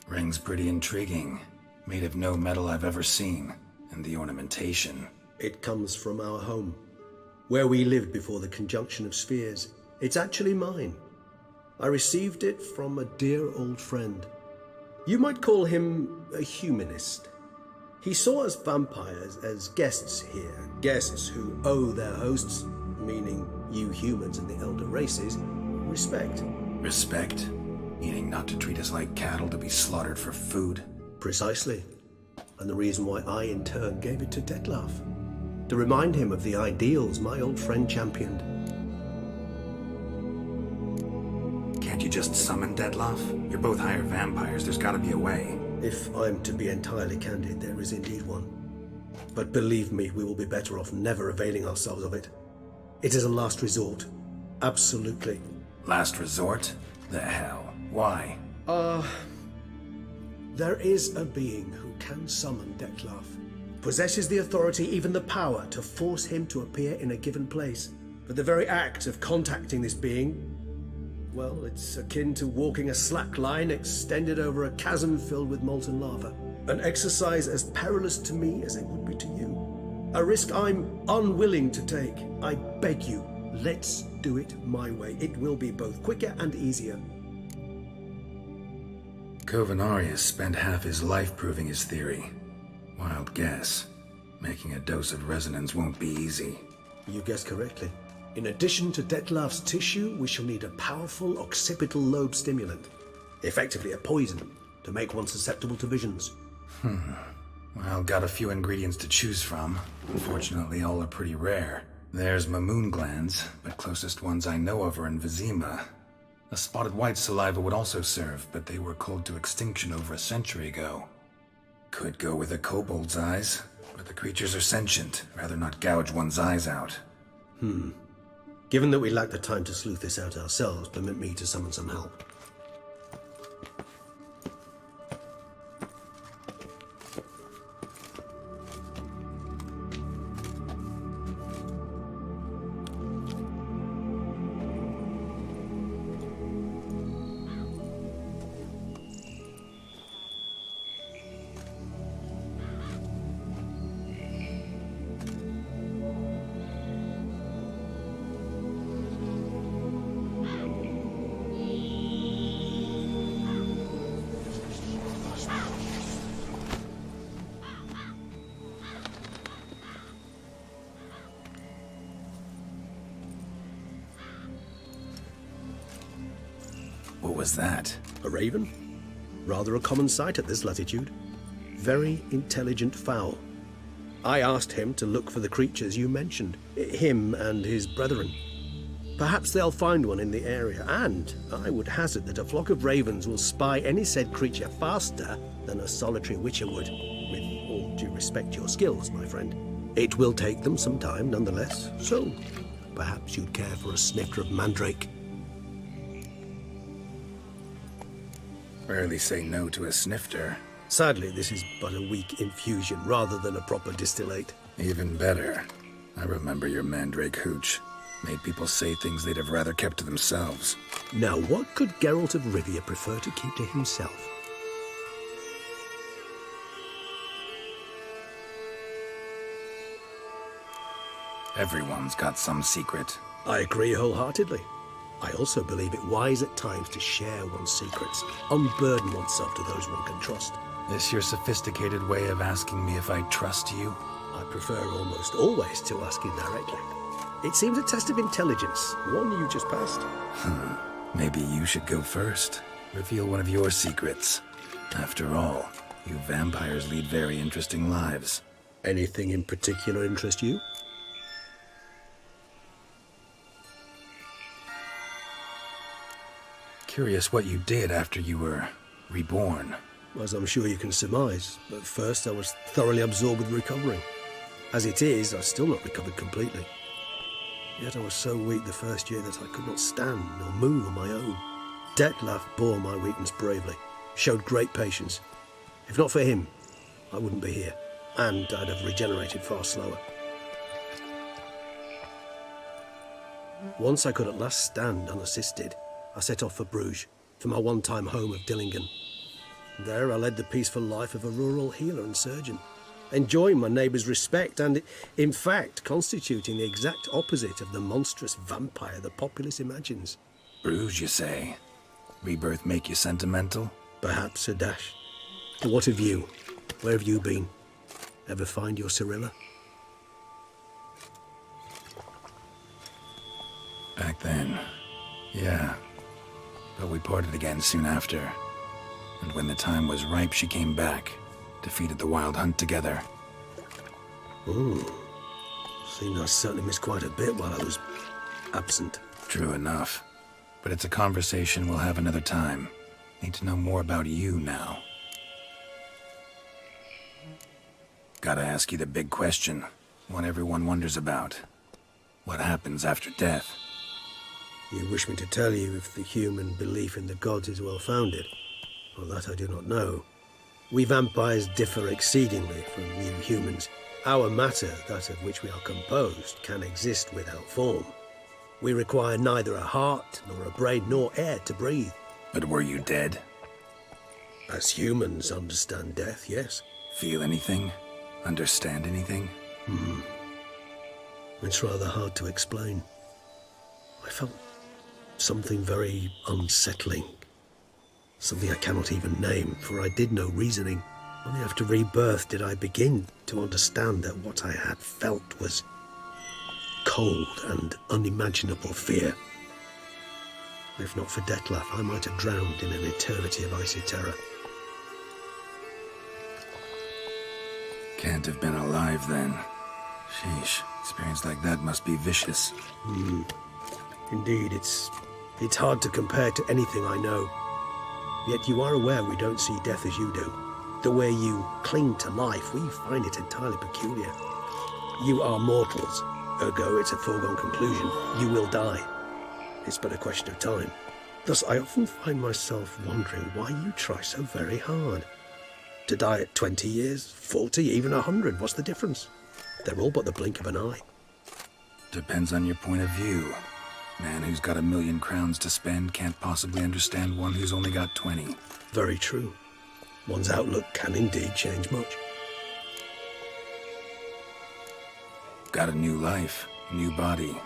Ring's pretty intriguing. Made of no metal I've ever seen. And the ornamentation. It comes from our home, where we lived before the conjunction of spheres. It's actually mine. I received it from a dear old friend. You might call him a humanist. He saw us vampires as guests here, guests who owe their hosts, meaning you humans and the elder races, respect. Respect? Meaning not to treat us like cattle to be slaughtered for food? Precisely. And the reason why I, in turn, gave it to Dettlaff. To remind him of the ideals my old friend championed. Can't you just summon Dettlaff? You're both hired vampires, there's gotta be a way. If I'm to be entirely candid, there is indeed one. But believe me, we will be better off never availing ourselves of it. It is a last resort. Absolutely. Last resort? The hell? Why? There is a being who can summon Dettlaff. Possesses the authority, even the power, to force him to appear in a given place. But the very act of contacting this being, well, it's akin to walking a slack line extended over a chasm filled with molten lava. An exercise as perilous to me as it would be to you. A risk I'm unwilling to take. I beg you, let's do it my way. It will be both quicker and easier. Kovinaris spent half his life proving his theory. Wild guess. Making a dose of resonance won't be easy. You guessed correctly. In addition to Dettlaff's tissue, we shall need a powerful occipital lobe stimulant. Effectively a poison, to make one susceptible to visions. Well, got a few ingredients to choose from. Unfortunately, all are pretty rare. There's Mamoon glands, but closest ones I know of are in Vizima. A spotted white saliva would also serve, but they were culled to extinction over a century ago. Could go with a kobold's eyes, but the creatures are sentient. Rather not gouge one's eyes out. Given that we lack the time to sleuth this out ourselves, permit me to summon some help. What was that? A raven? Rather a common sight at this latitude. Very intelligent fowl. I asked him to look for the creatures you mentioned, him and his brethren. Perhaps they'll find one in the area, and I would hazard that a flock of ravens will spy any said creature faster than a solitary witcher would. With all due respect to your skills, my friend. It will take them some time, nonetheless, so perhaps you'd care for a snifter of mandrake. Rarely say no to a snifter. Sadly, this is but a weak infusion rather than a proper distillate. Even better. I remember your mandrake hooch. Made people say things they'd have rather kept to themselves. Now, what could Geralt of Rivia prefer to keep to himself? Everyone's got some secret. I agree wholeheartedly. I also believe it wise at times to share one's secrets, unburden oneself to those one can trust. This your sophisticated way of asking me if I trust you? I prefer almost always to ask you directly. It seems a test of intelligence, one you just passed. Maybe you should go first. Reveal one of your secrets. After all, you vampires lead very interesting lives. Anything in particular interest you? Curious what you did after you were reborn. As I'm sure you can surmise, but first I was thoroughly absorbed with recovering. As it is, I've still not recovered completely. Yet I was so weak the first year that I could not stand nor move on my own. Detlef bore my weakness bravely, showed great patience. If not for him, I wouldn't be here, and I'd have regenerated far slower. Once I could at last stand unassisted, I set off for Bruges, for my one-time home of Dillingen. There I led the peaceful life of a rural healer and surgeon, enjoying my neighbours' respect and, in fact, constituting the exact opposite of the monstrous vampire the populace imagines. Bruges, you say? Rebirth make you sentimental? Perhaps a dash. But what of you? Where have you been? Ever find your Cirilla? Back then, yeah. But we parted again soon after. And when the time was ripe, she came back, defeated the Wild Hunt together. Seems I certainly missed quite a bit while I was absent. True enough. But it's a conversation we'll have another time. Need to know more about you now. Gotta ask you the big question, one everyone wonders about. What happens after death? You wish me to tell you if the human belief in the gods is well-founded? Well, that I do not know. We vampires differ exceedingly from you humans. Our matter, that of which we are composed, can exist without form. We require neither a heart, nor a brain, nor air to breathe. But were you dead? As humans understand death, yes. Feel anything? Understand anything? It's rather hard to explain. I felt something very unsettling. Something I cannot even name, for I did no reasoning. Only after rebirth did I begin to understand that what I had felt was cold and unimaginable fear. If not for Detlef, I might have drowned in an eternity of icy terror. Can't have been alive then. Sheesh, experience like that must be vicious. Indeed, it's hard to compare to anything I know. Yet you are aware we don't see death as you do. The way you cling to life, we find it entirely peculiar. You are mortals, ergo it's a foregone conclusion. You will die. It's but a question of time. Thus, I often find myself wondering why you try so very hard. To die at 20 years, 40, even 100, what's the difference? They're all but the blink of an eye. Depends on your point of view. Man who's got 1,000,000 crowns to spend can't possibly understand one who's only got 20. Very true. One's outlook can indeed change much. Got a new life, new body.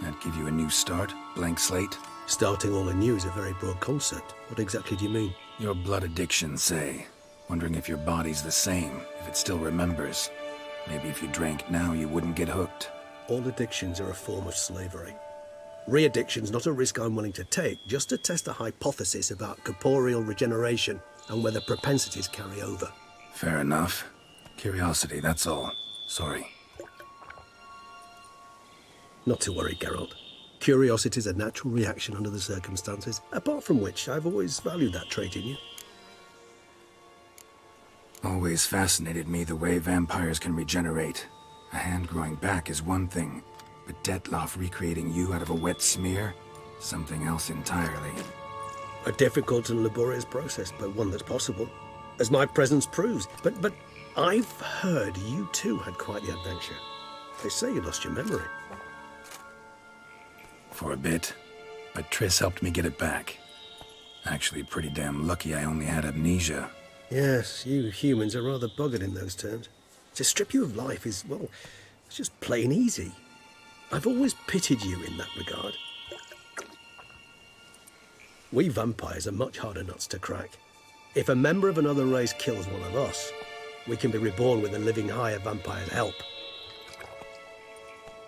That give you a new start? Blank slate? Starting all anew is a very broad concept. What exactly do you mean? Your blood addiction, say. Wondering if your body's the same, if it still remembers. Maybe if you drank now, you wouldn't get hooked. All addictions are a form of slavery. Re-addiction's not a risk I'm willing to take, just to test a hypothesis about corporeal regeneration and whether propensities carry over. Fair enough. Curiosity, that's all. Sorry. Not to worry, Geralt. Curiosity is a natural reaction under the circumstances, apart from which I've always valued that trait in you. Always fascinated me the way vampires can regenerate. A hand growing back is one thing, but Detlef recreating you out of a wet smear? Something else entirely. A difficult and laborious process, but one that's possible, as my presence proves. But I've heard you too had quite the adventure. They say you lost your memory. For a bit, but Triss helped me get it back. Actually, pretty damn lucky I only had amnesia. Yes, you humans are rather buggered in those terms. To strip you of life is, well, it's just plain easy. I've always pitied you in that regard. We vampires are much harder nuts to crack. If a member of another race kills one of us, we can be reborn with a living high of vampire's help.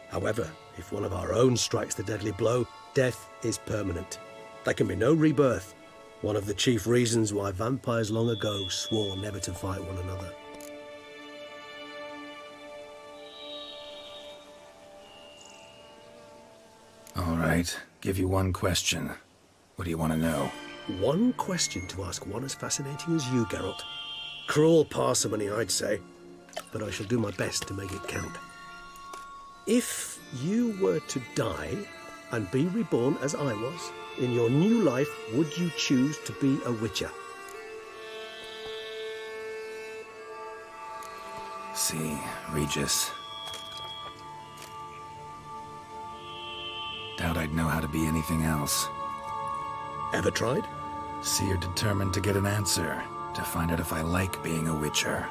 However, if one of our own strikes the deadly blow, death is permanent. There can be no rebirth. One of the chief reasons why vampires long ago swore never to fight one another. All right, give you one question. What do you want to know? one question to ask one as fascinating as you, Geralt. Cruel parsimony, I'd say, but I shall do my best to make it count. If you were to die and be reborn as I was, in your new life, would you choose to be a Witcher? See, Regis. Doubt I'd know how to be anything else. Ever tried? See, you're determined to get an answer, to find out if I like being a Witcher.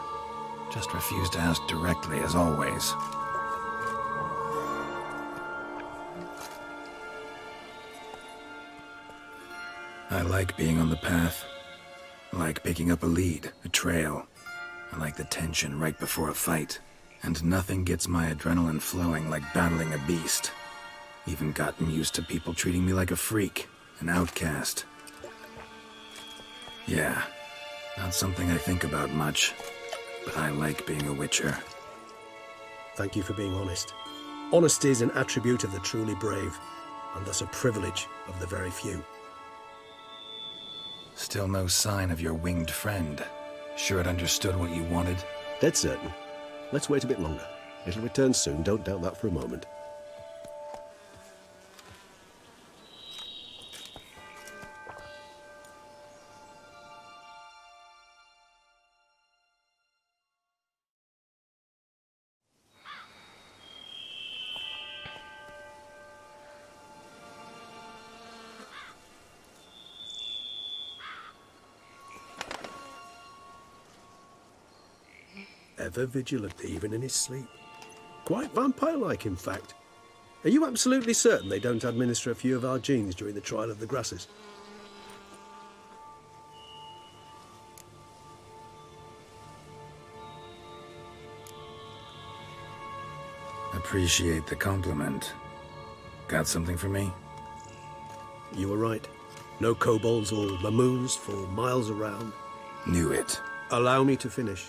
Just refuse to ask directly, as always. I like being on the path. I like picking up a lead, a trail. I like the tension right before a fight. And nothing gets my adrenaline flowing like battling a beast. Even gotten used to people treating me like a freak, an outcast. Yeah, not something I think about much, but I like being a Witcher. Thank you for being honest. Honesty is an attribute of the truly brave, and thus a privilege of the very few. Still no sign of your winged friend. Sure it understood what you wanted? Dead certain. Let's wait a bit longer. It'll return soon, don't doubt that for a moment. Ever vigilant, even in his sleep. Quite vampire-like, in fact. Are you absolutely certain they don't administer a few of our genes during the trial of the grasses? Appreciate the compliment. Got something for me? You were right. No kobolds or mamoons for miles around. Knew it. Allow me to finish.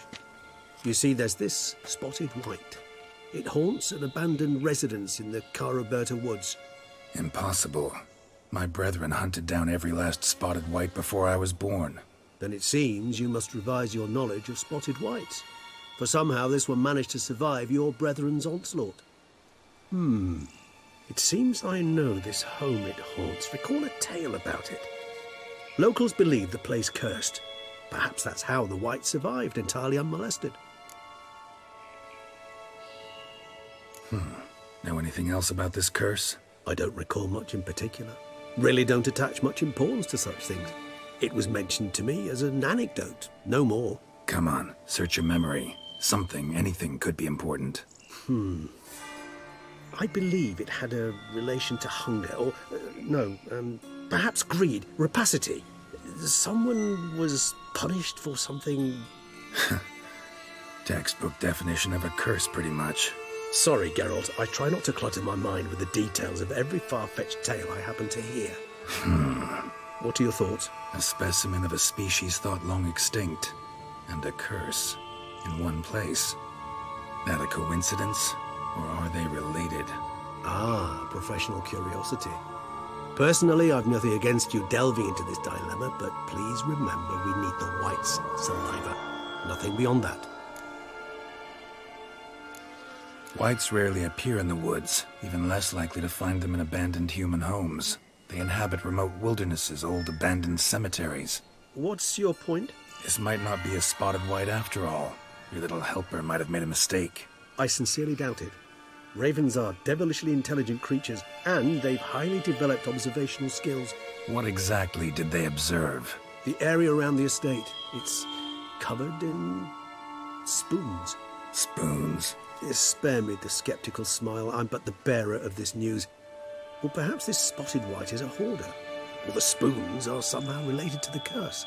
You see, there's this spotted white. It haunts an abandoned residence in the Caraberta woods. Impossible. My brethren hunted down every last spotted white before I was born. Then it seems you must revise your knowledge of spotted whites. For somehow this one managed to survive your brethren's onslaught. It seems I know this home it haunts. Recall a tale about it. Locals believe the place cursed. Perhaps that's how the white survived entirely unmolested. Know anything else about this curse? I don't recall much in particular. Really don't attach much importance to such things. It was mentioned to me as an anecdote, no more. Come on, search your memory. Something, anything could be important. I believe it had a relation to hunger, or, perhaps greed, rapacity. Someone was punished for something... Textbook definition of a curse, pretty much. Sorry, Geralt, I try not to clutter my mind with the details of every far-fetched tale I happen to hear. What are your thoughts? A specimen of a species thought long extinct, and a curse in one place. That a coincidence, or are they related? Ah, professional curiosity. Personally, I've nothing against you delving into this dilemma, but please remember we need the white's saliva. Nothing beyond that. Whites rarely appear in the woods, even less likely to find them in abandoned human homes. They inhabit remote wildernesses, old abandoned cemeteries. What's your point? This might not be a spotted white after all. Your little helper might have made a mistake. I sincerely doubt it. Ravens are devilishly intelligent creatures, and they've highly developed observational skills. What exactly did they observe? The area around the estate. It's covered in... spoons. Spoons? Spare me the skeptical smile. I'm but the bearer of this news. Or perhaps this spotted white is a hoarder. Or the spoons are somehow related to the curse.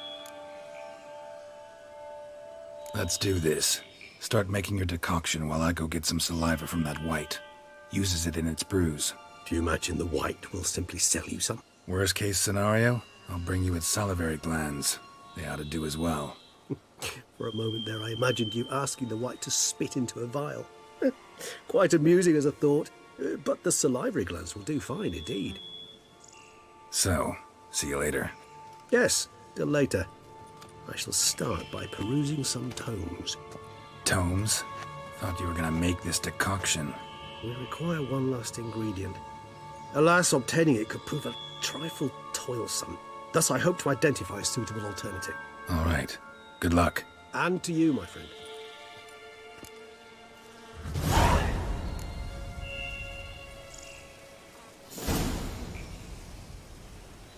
Let's do this. Start making your decoction while I go get some saliva from that white. Uses it in its brews. Do you imagine the white will simply sell you some? Worst case scenario, I'll bring you its salivary glands. They ought to do as well. For a moment there, I imagined you asking the white to spit into a vial. Quite amusing as a thought, but the salivary glands will do fine indeed. So, see you later. Yes, till later. I shall start by perusing some tomes. Tomes? Thought you were gonna make this decoction. We require one last ingredient. Alas, obtaining it could prove a trifle toilsome. Thus, I hope to identify a suitable alternative. All right. Good luck. And to you, my friend.